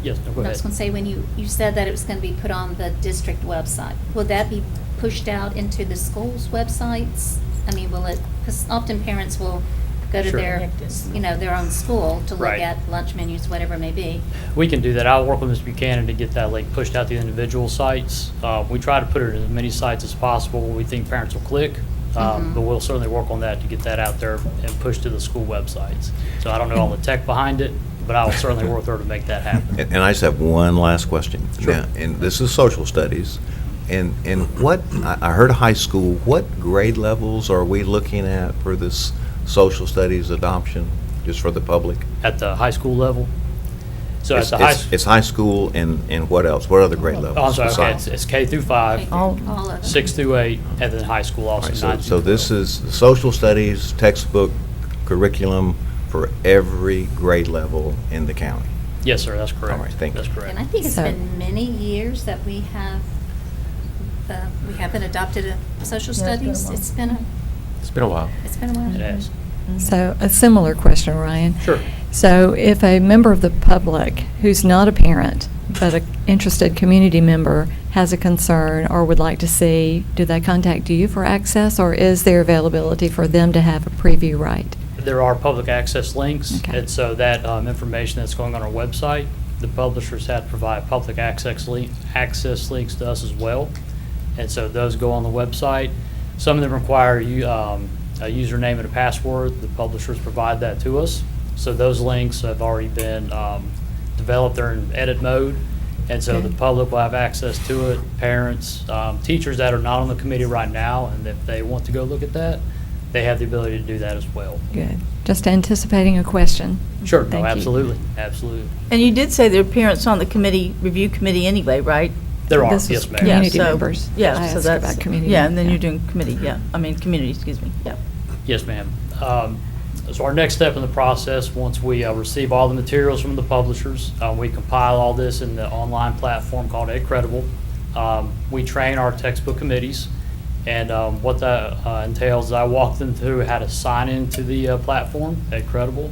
yes, no, go I ahead. was going to say, when you said that it was going to be put on the district website, will that be pushed out into the schools' websites? I mean, will it, because often parents will go to Sure. their own school to look Right. at lunch menus, whatever it may be. We can do that. I'll work with Ms. Buchanan to get that link pushed out to individual sites. We try to put it in as many sites as possible where we think parents will click, but we'll certainly work on that to get that out there and push to the school websites. So I don't know all the tech behind it, but I will certainly work with her to make that happen. And I just have one last question. Sure. Now, and this is social studies. And what, I heard high school, what grade levels are we looking at for this social studies adoption, just for the public? At the high school level? So at It's, the high. it's high school and what else? What other grade levels? Oh, I'm sorry, okay, besides? it's K through 5, All of them. 6 through 8, and then high school All also. right, 9 so through this 12. is the social studies textbook curriculum for every grade level in the county. Yes, sir, that's correct. All right, thank you. That's correct. And I think it's So- been many years that we haven't adopted a social Yeah, it's been a studies. while. It's been a while. while. It has. So a similar question, Ryan. Sure. So if a member of the public who's not a parent, but an interested community member has a concern or would like to see, do they contact you for access, or is there availability for them to have a preview right? There are public access links, Okay. and so that information that's going on our website, the publishers have to provide public access links to us as well. And so those go on the website. Some of them require a username and a password. The publishers provide that to us. So those links have already been developed. They're in edit mode. And so the Okay. public will have access to it, parents, teachers that are not on the committee right now, and if they want to go look at that, they have the ability to do that as well. Good. Just anticipating a question. Sure, no, Thank you. absolutely, absolutely. And you did say there are parents on the committee, review committee anyway, right? There are, This yes, is ma'am. community Yeah, so- members. Yeah, I so asked that's. about community. Yeah, and then Yeah. you're doing committee, community, excuse me, yeah. Yes, ma'am. So our next step in the process, once we receive all the materials from the publishers, we compile all this in the online platform called EdCredible. We train our textbook committees, and what that entails is I walk them through how to sign into the platform, EdCredible,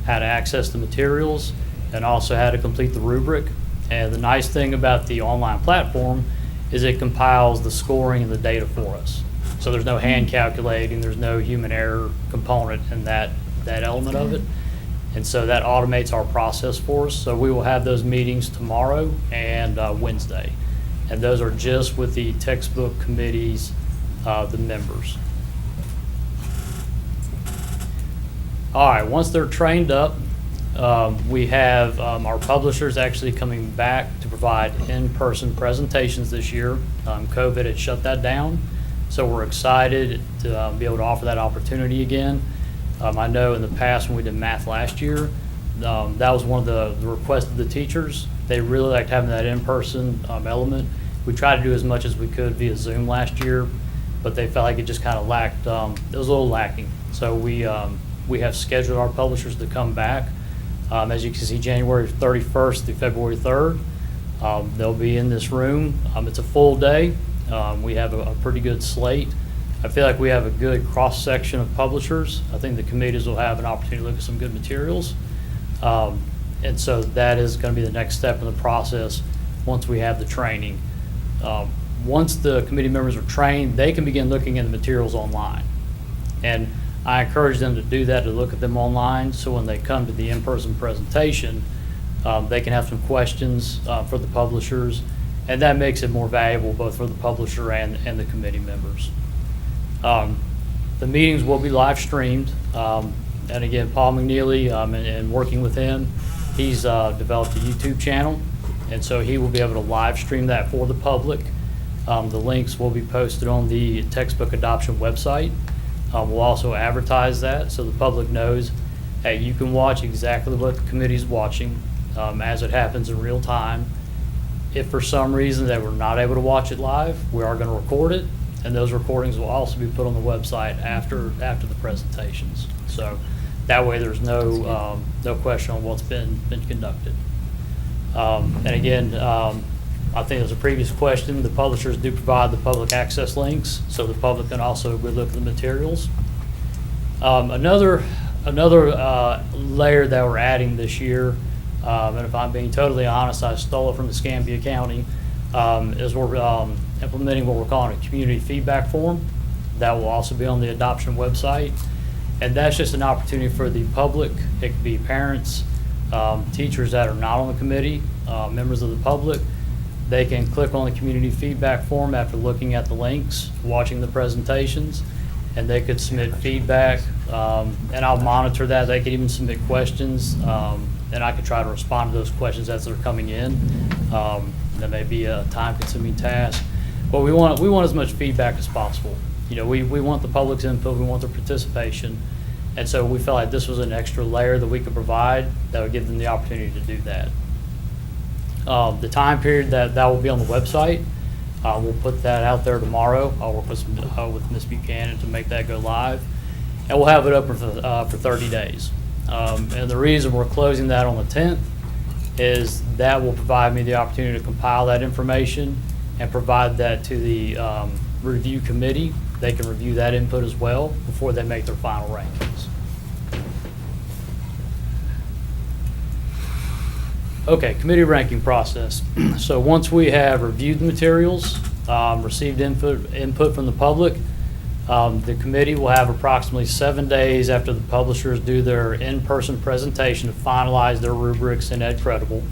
how to access the materials, and also how to complete the rubric. And the nice thing about the online platform is it compiles the scoring and the data for us. So there's no hand calculating, there's no human error component in that element of it. And so that automates our process for us. So we will have those meetings tomorrow and Wednesday. And those are just with the textbook committees, the members. All right, once they're trained up, we have our publishers actually coming back to provide in-person presentations this year. COVID had shut that down, so we're excited to be able to offer that opportunity again. I know in the past when we did math last year, that was one of the requests of the teachers. They really liked having that in-person element. We tried to do as much as we could via Zoom last year, but they felt like it just kind of lacked, it was a little lacking. So we have scheduled our publishers to come back. As you can see, January 31st through February 3rd. They'll be in this room. It's a full day. We have a pretty good slate. I feel like we have a good cross-section of publishers. I think the committees will have an opportunity to look at some good materials. And so that is going to be the next step in the process once we have the training. Once the committee members are trained, they can begin looking at the materials online. And I encourage them to do that, to look at them online, so when they come to the in-person presentation, they can have some questions for the publishers, and that makes it more valuable both for the publisher and the committee members. The meetings will be live streamed, and again, Paul McNeely, and working with him, he's developed a YouTube channel, and so he will be able to live stream that for the public. The links will be posted on the textbook adoption website. We'll also advertise that so the public knows, hey, you can watch exactly what the committee's watching as it happens in real time. If for some reason that we're not able to watch it live, we are going to record it, and those recordings will also be put on the website after the presentations. So that way there's no question on what's been conducted. And again, I think there's a previous question. The publishers do provide the public access links, so the public can also go look at the materials. Another layer that we're adding this year, and if I'm being totally honest, I stole it from Escambia County, is we're implementing what we're calling a community feedback form. That will also be on the adoption website. And that's just an opportunity for the public. It could be parents, teachers that are not on the committee, members of the public. They can click on the community feedback form after looking at the links, watching the presentations, and they could submit feedback, and I'll monitor that. They could even submit questions, and I could try to respond to those questions as they're coming in. That may be a time-consuming task, but we want as much feedback as possible. You know, we want the public's input, we want their participation, and so we felt like this was an extra layer that we could provide that would give them the opportunity to do that. The time period that will be on the website, we'll put that out there tomorrow. I'll work with Ms. Buchanan to make that go live, and we'll have it open for 30 days. And the reason we're closing that on the 10th is that will provide me the opportunity to compile that information and provide that to the review committee. They can review that input as well before they make their final rankings. Okay, committee ranking process. So once we have reviewed the materials, received input from the public, the committee will have approximately 7 days after the publishers do their in-person presentation to finalize their rubrics in EdCredible.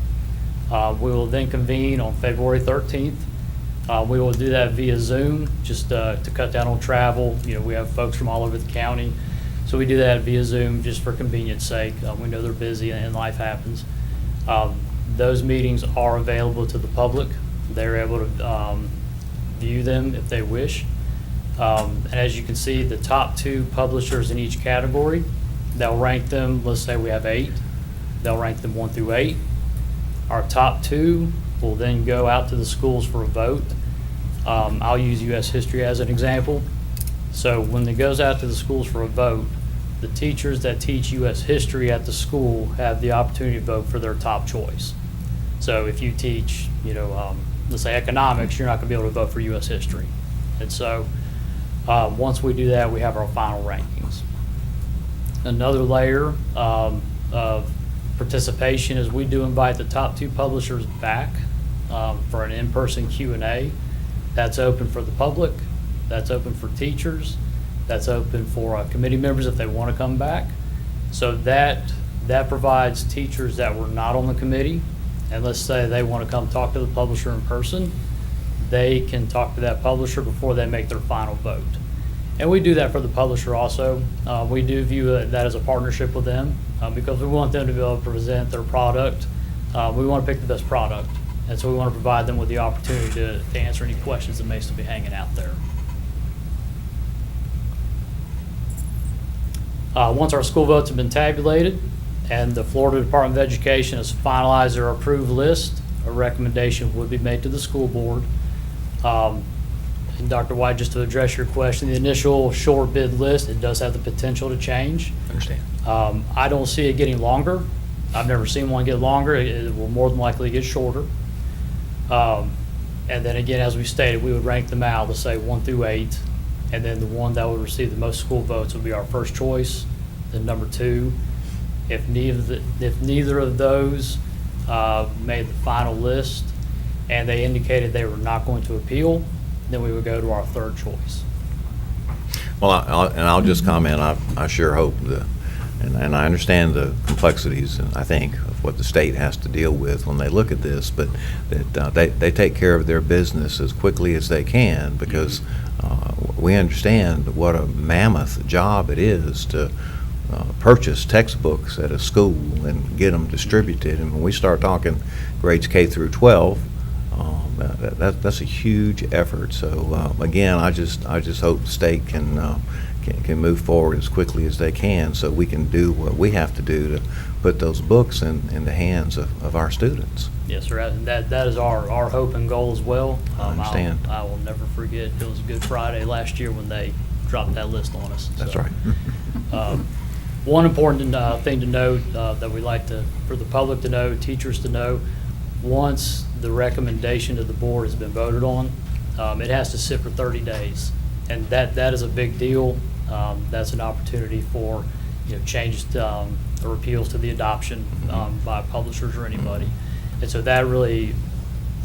We will then convene on February 13th. We will do that via Zoom, just to cut down on travel. You know, we have folks from all over the county, so we do that via Zoom just for convenience sake. We know they're busy and life happens. Those meetings are available to the public. They're able to view them if they wish. And as you can see, the top 2 publishers in each category, they'll rank them. Let's say we have 8. They'll rank them 1 through 8. Our top 2 will then go out to the schools for a vote. I'll use U.S. history as an example. So when it goes out to the schools for a vote, the teachers that teach U.S. history at the school have the opportunity to vote for their top choice. So if you teach, let's say economics, you're not going to be able to vote for U.S. history. And so once we do that, we have our final rankings. Another layer of participation is we do invite the top 2 publishers back for an in-person Q&A. That's open for the public. That's open for teachers. That's open for committee members if they want to come back. So that provides teachers that were not on the committee, and let's say they want to come talk to the publisher in person, they can talk to that publisher before they make their final vote. And we do that for the publisher also. We do view that as a partnership with them because we want them to be able to present their product. We want to pick the best product, and so we want to provide them with the opportunity to answer any questions that may still be hanging out there. Once our school votes have been tabulated and the Florida Department of Education has finalized their approved list, a recommendation would be made to the school board. And Dr. White, just to address your question, the initial short bid list, it does have the potential to change. Understand. I don't see it getting longer. I've never seen one get longer. It will more than likely get shorter. And then again, as we stated, we would rank them out, let's say 1 through 8. And then the one that would receive the most school votes would be our first choice, then number 2. If neither of those made the final list and they indicated they were not going to appeal, then we would go to our third choice. Well, I'll just comment, I sure hope and I understand the complexities, and I think, of what the state has to deal with when they look at this, but that they take care of their business as quickly as they can, because we understand what a mammoth job it is to purchase textbooks at a school and get them distributed. And when we start talking grades K through 12, that's a huge effort. So again, I just hope the state can move forward as quickly as they can, so we can do what we have to do to put those books in the hands of our students. Yes, sir. That is our hope and goal as well. I understand. I will never forget, it was Good Friday last year when they dropped that list on us. That's So, right. One important thing to note that we like for the public to know, teachers to know, once the recommendation to the board has been voted on, it has to sit for 30 days. And that is a big deal. That's an opportunity for, changes or repeals to the adoption by publishers or anybody. And so that really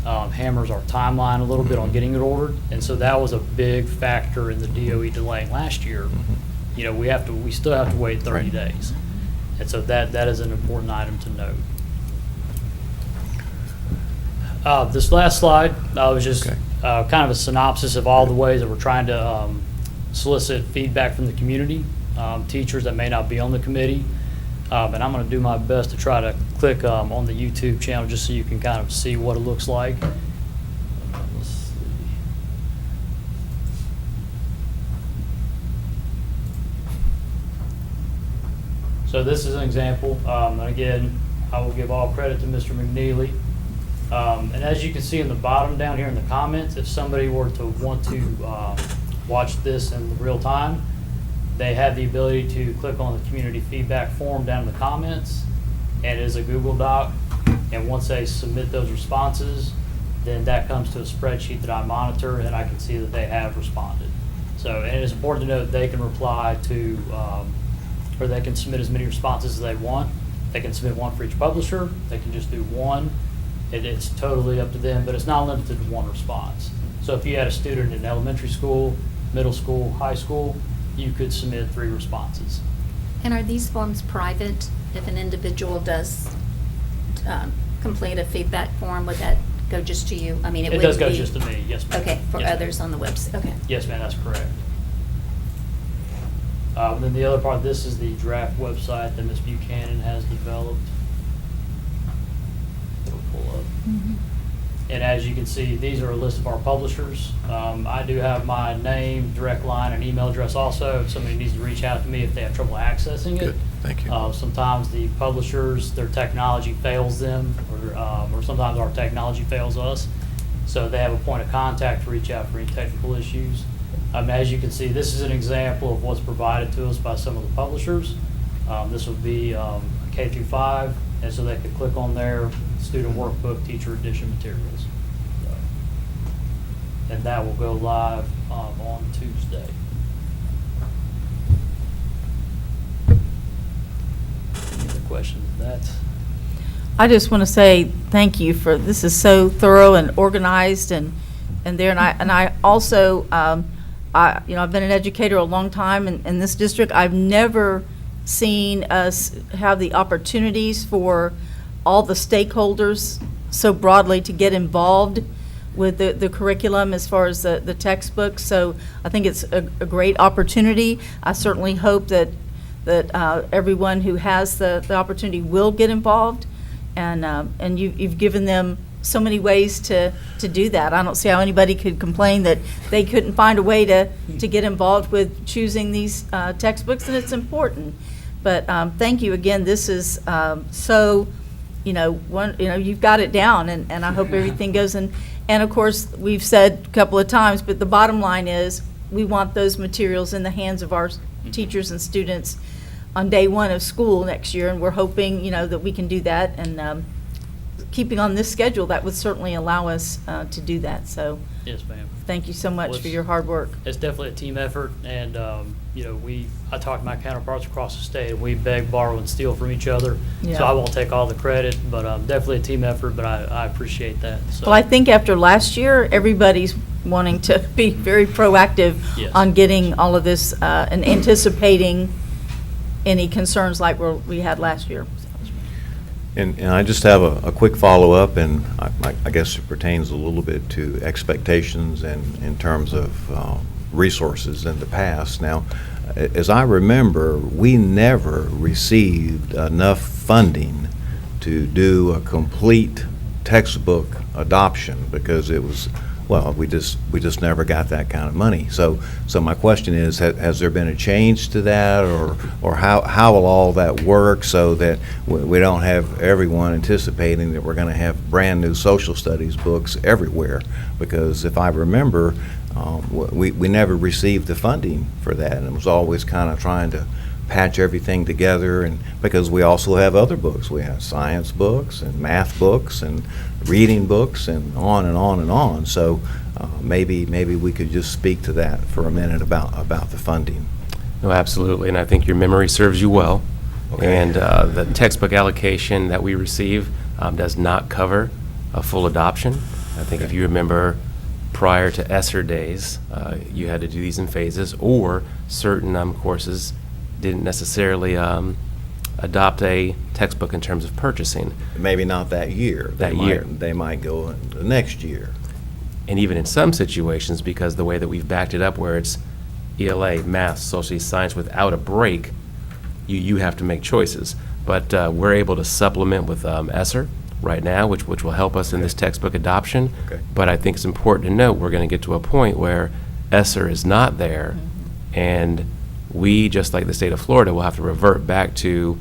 hammers our timeline a little bit on getting it ordered. And so that was a big factor in the DOE delaying last year. We still have to wait 30 Right. days. And so that is an important item to note. This last slide was just Okay. kind of a synopsis of all the ways that we're trying to solicit feedback from the community, teachers that may not be on the committee. And I'm going to do my best to try to click on the YouTube channel just so you can kind of see what it looks like. Let's see. So this is an example. And again, I will give all credit to Mr. McNeely. And as you can see in the bottom down here in the comments, if somebody were to want to watch this in real time, they have the ability to click on the community feedback form down in the comments, and it is a Google Doc. And once they submit those responses, then that comes to a spreadsheet that I monitor, and I can see that they have responded. So, and it is important to note that they can reply to, or they can submit as many responses as they want. They can submit one for each publisher. They can just do one. It's totally up to them, but it's not limited to one response. So if you had a student in elementary school, middle school, high school, you could submit 3 responses. And are these forms private? If an individual does complete a feedback form, would that go just to you? I mean, it It would does go be- just to me, yes, ma'am. Okay, for Yes, ma'am. others on the website, okay. Yes, ma'am, that's correct. And then the other part, this is the draft website that Ms. Buchanan has developed. It'll pull up. And as you can see, these are a list of our publishers. I do have my name, direct line, and email address also. If somebody needs to reach out to me if they have trouble accessing it. Good, thank you. Sometimes the publishers, their technology fails them, or sometimes our technology fails us. So they have a point of contact to reach out for any technical issues. As you can see, this is an example of what's provided to us by some of the publishers. This would be K through 5, and so they could click on their student workbook, teacher edition materials. And that will go live on Tuesday. Any other questions? I just want to say thank you for, this is so thorough and organized and there, and I also, I've been an educator a long time in this district. I've never seen us have the opportunities for all the stakeholders so broadly to get involved with the curriculum as far as the textbooks. So I think it's a great opportunity. I certainly hope that everyone who has the opportunity will get involved. And you've given them so many ways to do that. I don't see how anybody could complain that they couldn't find a way to get involved with choosing these textbooks, and it's important. But thank you again. This is so, you've got it down, and I hope everything goes in. And of course, we've said a couple of times, but the bottom line is we want those materials in the hands of our teachers and students on day 1 of school next year, and we're hoping, that we can do that. And keeping on this schedule, that would certainly allow us to do that. So Yes, ma'am. thank you so much Well, for your hard work. It's definitely a team effort, and, I talk to my counterparts across the state, and we beg, borrow, and steal from each other. Yeah. So I won't take all the credit, but definitely a team effort, but I appreciate that. So Well, I think after last year, everybody's wanting to be very proactive Yes. on getting all of this and anticipating any concerns like we had last year. And I just have a quick follow-up, and I guess it pertains a little bit to expectations and in terms of resources in the past. Now, as I remember, we never received enough funding to do a complete textbook adoption because it was, well, we just never got that kind of money. So my question is, has there been a change to that, or how will all that work so that we don't have everyone anticipating that we're going to have brand-new social studies books everywhere? Because if I remember, we never received the funding for that, and it was always kind of trying to patch everything together, and because we also have other books. We have science books and math books and reading books and on and on and on. So maybe we could just speak to that for a minute about the funding. No, absolutely, and I think your memory serves you well. Okay. And the textbook allocation that we receive does not cover a full adoption. I think if you remember, prior to ESSER days, you had to do these in phases, or certain courses didn't necessarily adopt a textbook in terms of purchasing. Maybe not that year. That year. They might go in the next year. And even in some situations, because the way that we've backed it up, where it's ELA, math, social science without a break, you have to make choices. But we're able to supplement with ESSER right now, which will help us in this textbook adoption. Okay. But I think it's important to note we're going to get to a point where ESSER is not there, and we, just like the state of Florida, will have to revert back to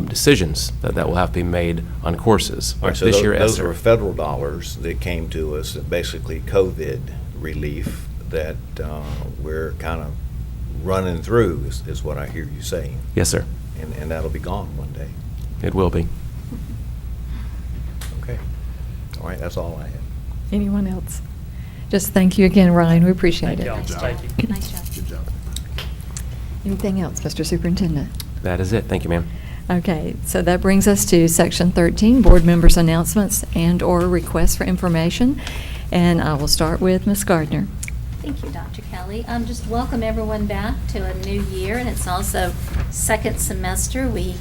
decisions that will have to be made on courses. All right, so This year, those ESSER. were federal dollars that came to us, basically COVID relief that we're kind of running through, is what I hear you saying. Yes, sir. And that'll be gone one day. It will be. Okay. All right, that's all I have. Anyone else? Just thank you again, Ryan. We appreciate Thank it. y'all. Thank you. Nice job. Good job. Anything else, Mr. Superintendent? That is it. Thank you, ma'am. Okay, so that brings us to Section 13, Board Members' Announcements and/or Requests for Information. And I will start with Ms. Gardner. Thank you, Dr. Kelly. Just welcome everyone back to a new year, and it's also second semester. We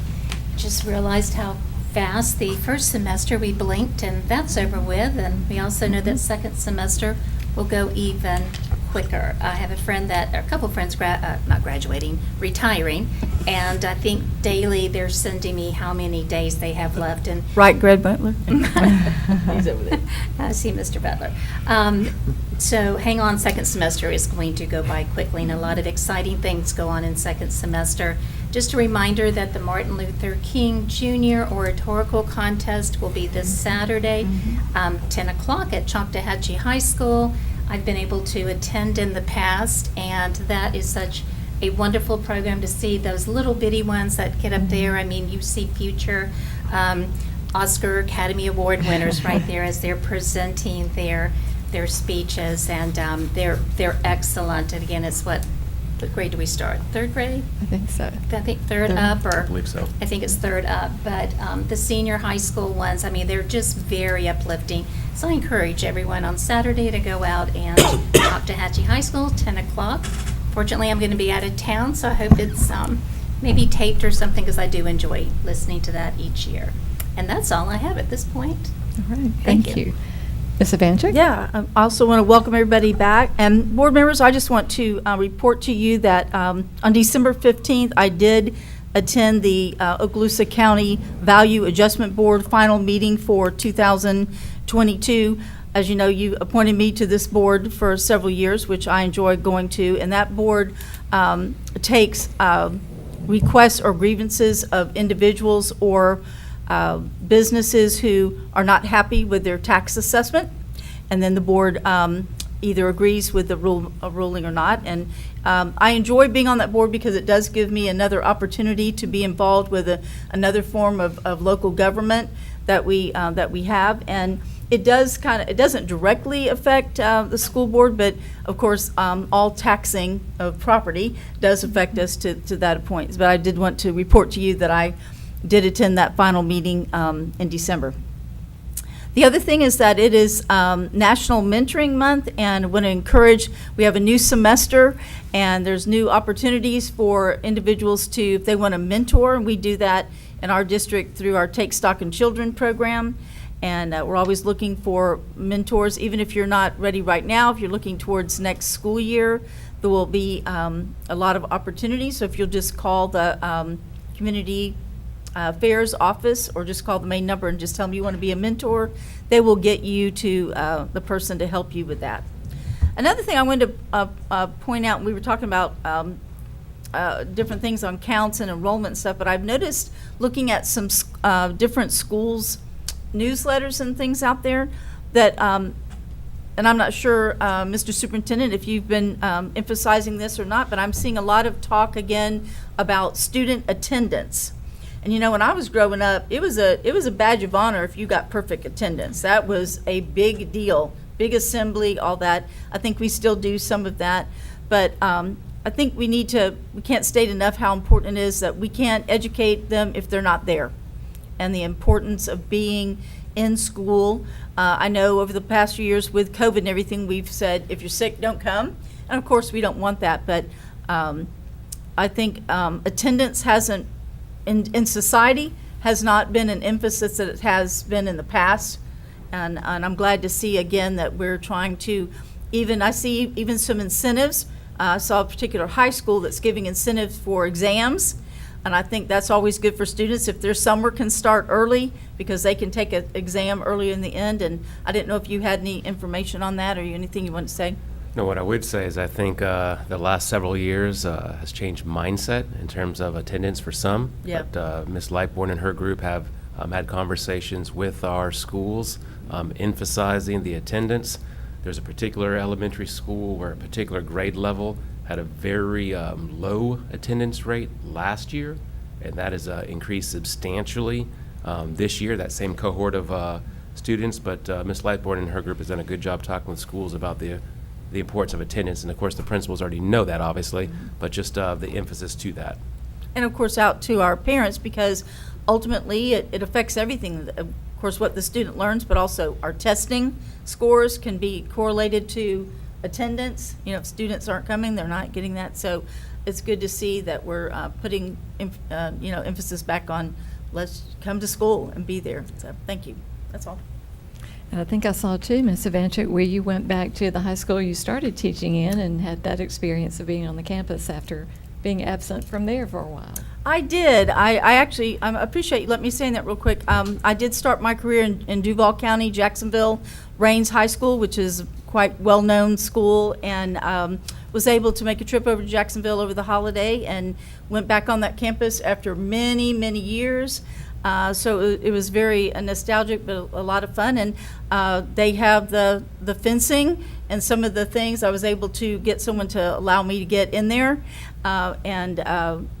just realized how fast the first semester, we blinked and that's over with, and we also know that second semester will go even quicker. I have a couple of friends not graduating, retiring, and I think daily they're sending me how many days they have left. And Right, Greg Butler? He's over there. I see Mr. Butler. So hang on, second semester is going to go by quickly, and a lot of exciting things go on in second semester. Just a reminder that the Martin Luther King Jr. Oratorical Contest will be this Saturday, 10 o'clock at Choctawhatchee High School. I've been able to attend in the past, and that is such a wonderful program to see those little bitty ones that get up there. I mean, you see future Oscar Academy Award winners right there as they're presenting their speeches, and they're excellent. And again, it's what grade do we start? Third grade? I think so. I think third Third. up, or I believe so. I think it's third up. But the senior high school ones, I mean, they're just very uplifting. So I encourage everyone on Saturday to go out and talk to Choctawhatchee High School, 10 o'clock. Fortunately, I'm going to be out of town, so I hope it's maybe taped or something, because I do enjoy listening to that each year. And that's all I have at this point. All right, Thank thank you. you. Ms. Evanchik? Yeah, I also want to welcome everybody back. And board members, I just want to report to you that on December 15th, I did attend the Okaloosa County Value Adjustment Board final meeting for 2022. As you know, you appointed me to this board for several years, which I enjoy going to. And that board takes requests or grievances of individuals or businesses who are not happy with their tax assessment, and then the board either agrees with the ruling or not. And I enjoy being on that board because it does give me another opportunity to be involved with another form of local government that we have. And it doesn't directly affect the school board, but of course, all taxing of property does affect us to that point. But I did want to report to you that I did attend that final meeting in December. The other thing is that it is National Mentoring Month, and I want to encourage, we have a new semester, and there's new opportunities for individuals to, if they want to mentor, and we do that in our district through our Take Stock in Children program. And we're always looking for mentors, even if you're not ready right now, if you're looking towards next school year, there will be a lot of opportunities. So if you'll just call the Community Affairs office, or just call the main number and just tell them you want to be a mentor, they will get you to the person to help you with that. Another thing I wanted to point out, we were talking about different things on counts and enrollment and stuff, but I've noticed looking at some different schools' newsletters and things out there that, and I'm not sure, Mr. Superintendent, if you've been emphasizing this or not, but I'm seeing a lot of talk again about student attendance. And you know, when I was growing up, it was a badge of honor if you got perfect attendance. That was a big deal, big assembly, all that. I think we still do some of that, but I think we can't state enough how important it is that we can't educate them if they're not there, and the importance of being in school. I know over the past few years with COVID and everything, we've said, if you're sick, don't come. And of course, we don't want that, but I think attendance hasn't, in society, has not been an emphasis that it has been in the past. And I'm glad to see again that we're trying to, I see even some incentives. I saw a particular high school that's giving incentives for exams. And I think that's always good for students. If their summer can start early, because they can take an exam early in the end. And I didn't know if you had any information on that or anything you want to say. No, what I would say is I think the last several years has changed mindset in terms of attendance for some. Yeah. But Ms. Lightbourne and her group have had conversations with our schools emphasizing the attendance. There's a particular elementary school where a particular grade level had a very low attendance rate last year, and that has increased substantially this year, that same cohort of students. But Ms. Lightbourne and her group has done a good job talking with schools about the importance of attendance. And of course, the principals already know that, obviously, but just the emphasis to that. And of course, out to our parents, because ultimately it affects everything. Of course, what the student learns, but also our testing scores can be correlated to attendance. You know, if students aren't coming, they're not getting that. So it's good to see that we're putting emphasis back on let's come to school and be there. So thank you. That's all. And I think I saw too, Ms. Ivanchuk, where you went back to the high school you started teaching in and had that experience of being on the campus after being absent from there for a while. I did. I actually appreciate you letting me say that real quick. I did start my career in Duval County, Jacksonville, Raines High School, which is quite well-known school, and was able to make a trip over to Jacksonville over the holiday and went back on that campus after many, many years. So it was very nostalgic, but a lot of fun. And they have the fencing and some of the things. I was able to get someone to allow me to get in there, and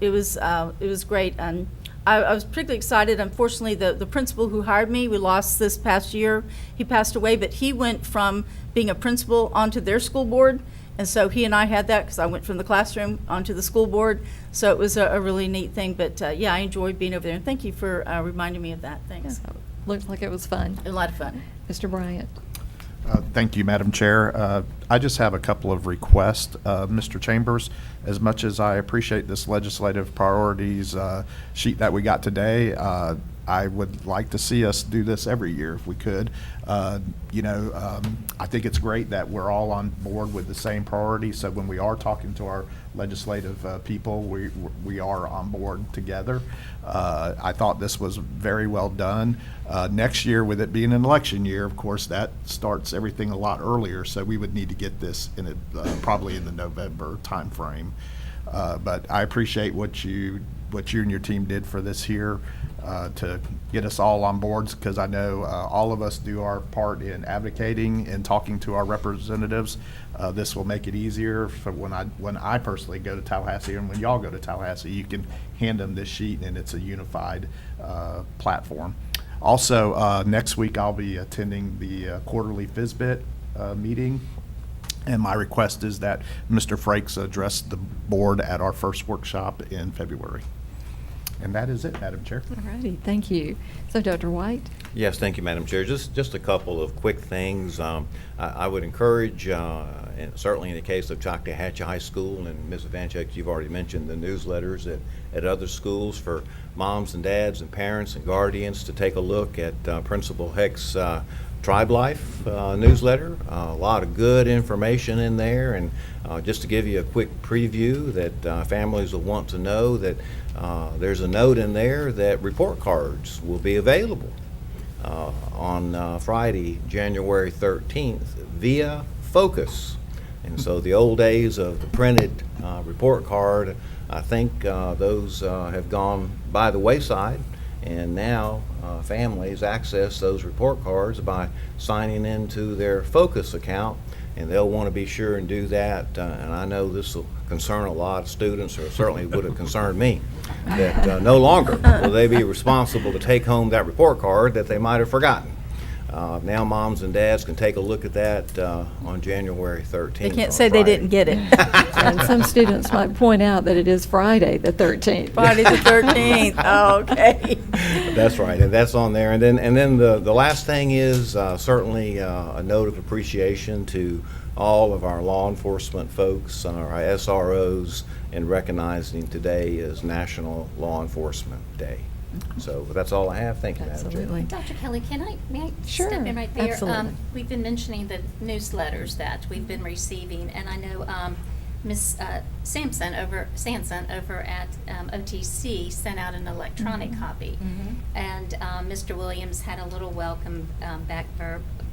it was great. And I was particularly excited. Unfortunately, the principal who hired me, we lost this past year. He passed away, but he went from being a principal onto their school board. And so he and I had that because I went from the classroom onto the school board. So it was a really neat thing. But yeah, I enjoyed being over there. And thank you for reminding me of that. Thanks. Yeah, looked like it was fun. A lot of fun. Mr. Bryant. Thank you, Madam Chair. I just have a couple of requests. Mr. Chambers, as much as I appreciate this legislative priorities sheet that we got today, I would like to see us do this every year if we could. I think it's great that we're all on board with the same priorities, so when we are talking to our legislative people, we are on board together. I thought this was very well done. Next year, with it being an election year, of course, that starts everything a lot earlier, so we would need to get this in probably in the November timeframe. But I appreciate what you and your team did for this here to get us all on boards, because I know all of us do our part in advocating and talking to our representatives. This will make it easier for when I personally go to Tallahassee, and when y'all go to Tallahassee, you can hand them this sheet and it's a unified platform. Also, next week I'll be attending the quarterly FSBIT meeting. And my request is that Mr. Frakes address the board at our first workshop in February. And that is it, Madam Chair. All righty, thank you. So, Dr. White? Yes, thank you, Madam Chair. Just a couple of quick things. I would encourage, and certainly in the case of Choctawhatchee High School, and Ms. Evanchik, you've already mentioned the newsletters at other schools, for moms and dads and parents and guardians to take a look at Principal Heck's Tribe Life newsletter. A lot of good information in there, and just to give you a quick preview that families will want to know that there's a note in there that report cards will be available on Friday, January 13th via Focus. And so the old days of the printed report card, I think those have gone by the wayside, and now families access those report cards by signing into their Focus account, and they'll want to be sure and do that. And I know this will concern a lot of students, or certainly would have concerned me, that no longer will they be responsible to take home that report card that they might have forgotten. Now moms and dads can take a look at that on January 13th. They can't on say they Friday. didn't get it. And some students might point out that it is Friday, the 13th. Friday the 13th, oh, okay. That's right, and that's on there. And then the last thing is certainly a note of appreciation to all of our law enforcement folks, our SROs, in recognizing today is National Law Enforcement Day. So that's all I have. Thank you, Madam Chair. Absolutely. Dr. Kelly, may I Sure, step in right there? absolutely. We've been mentioning the newsletters that we've been receiving, and I know Ms. Sanson over at OTC sent out an electronic copy. And Mr. Williams had a little welcome back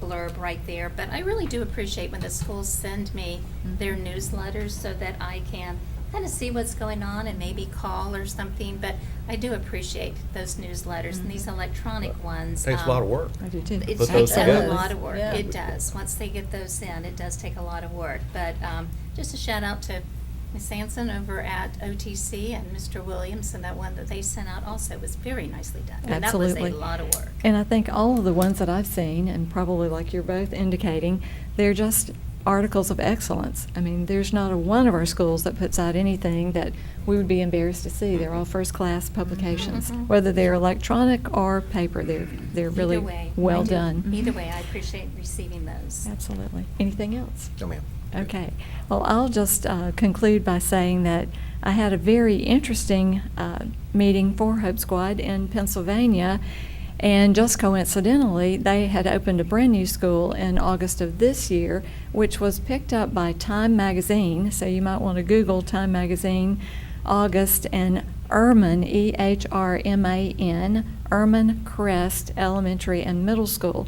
blurb right there. But I really do appreciate when the schools send me their newsletters so that I can kind of see what's going on and maybe call or something. But I do appreciate those newsletters and these electronic ones. Takes a lot of work. I do too. It Put takes those a together. lot of work. Yeah. It does. Once they get those in, it does take a lot of work. But just a shout out to Ms. Sanson over at OTC and Mr. Williams, and that one that they sent out also was very nicely done. And that was Absolutely. a lot of work. And I think all of the ones that I've seen, and probably like you're both indicating, they're just articles of excellence. I mean, there's not a one of our schools that puts out anything that we would be embarrassed to see. They're all first-class publications, whether they're electronic or paper. They're really Either way, well I do. done. Either way, I appreciate receiving those. Absolutely. Anything else? No, ma'am. Okay. Well, I'll just conclude by saying that I had a very interesting meeting for Hope Squad in Pennsylvania, and just coincidentally, they had opened a brand new school in August of this year, which was picked up by Time Magazine. So you might want to Google Time Magazine August, and Ehrman, E-H-R-M-A-N, Ehrman Crest Elementary and Middle School,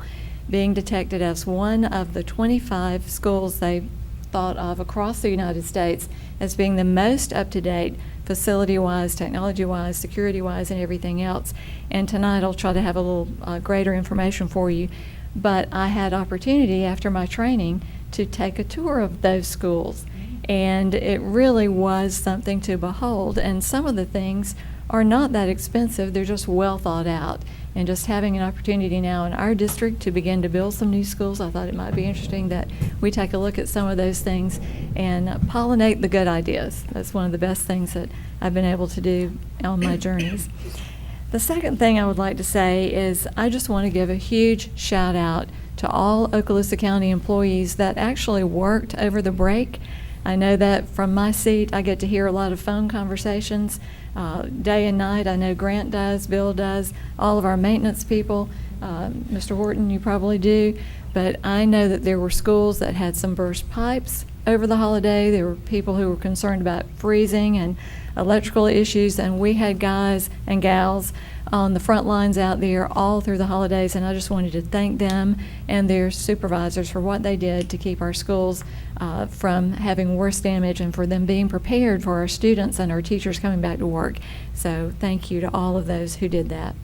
being detected as one of the 25 schools they thought of across the United States as being the most up-to-date facility-wise, technology-wise, security-wise, and everything else. And tonight I'll try to have a little greater information for you. But I had opportunity after my training to take a tour of those schools. And it really was something to behold. And some of the things are not that expensive. They're just well thought out. And just having an opportunity now in our district to begin to build some new schools, I thought it might be interesting that we take a look at some of those things and pollinate the good ideas. That's one of the best things that I've been able to do on my journeys. The second thing I would like to say is I just want to give a huge shout out to all Okaloosa County employees that actually worked over the break. I know that from my seat, I get to hear a lot of phone conversations day and night. I know Grant does, Bill does, all of our maintenance people. Mr. Horton, you probably do. But I know that there were schools that had some burst pipes over the holiday. There were people who were concerned about freezing and electrical issues, and we had guys and gals on the front lines out there all through the holidays, and I just wanted to thank them and their supervisors for what they did to keep our schools from having worse damage and for them being prepared for our students and our teachers coming back to work. So thank you to all of those who did that.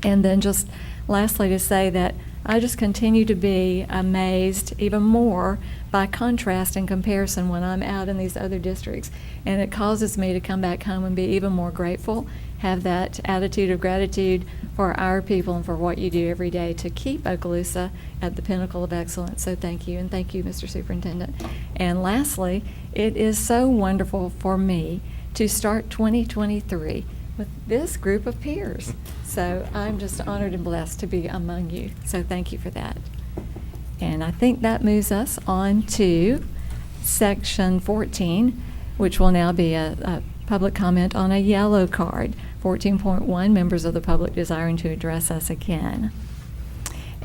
And then just lastly to say that I just continue to be amazed even more by contrast and comparison when I'm out in these other districts. And it causes me to come back home and be even more grateful, have that attitude of gratitude for our people and for what you do every day to keep Okaloosa at the pinnacle of excellence. So thank you, and thank you, Mr. Superintendent. And lastly, it is so wonderful for me to start 2023 with this group of peers. So I'm just honored and blessed to be among you. So thank you for that. And I think that moves us on to section 14, which will now be a public comment on a yellow card. 14.1, members of the public desiring to address us again.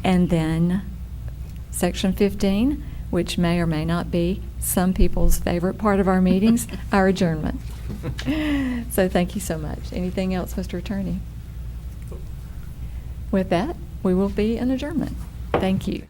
And then section 15, which may or may not be some people's favorite part of our meetings, our adjournment. So thank you so much. Anything else, Mr. Attorney? With that, we will be in adjournment. Thank you.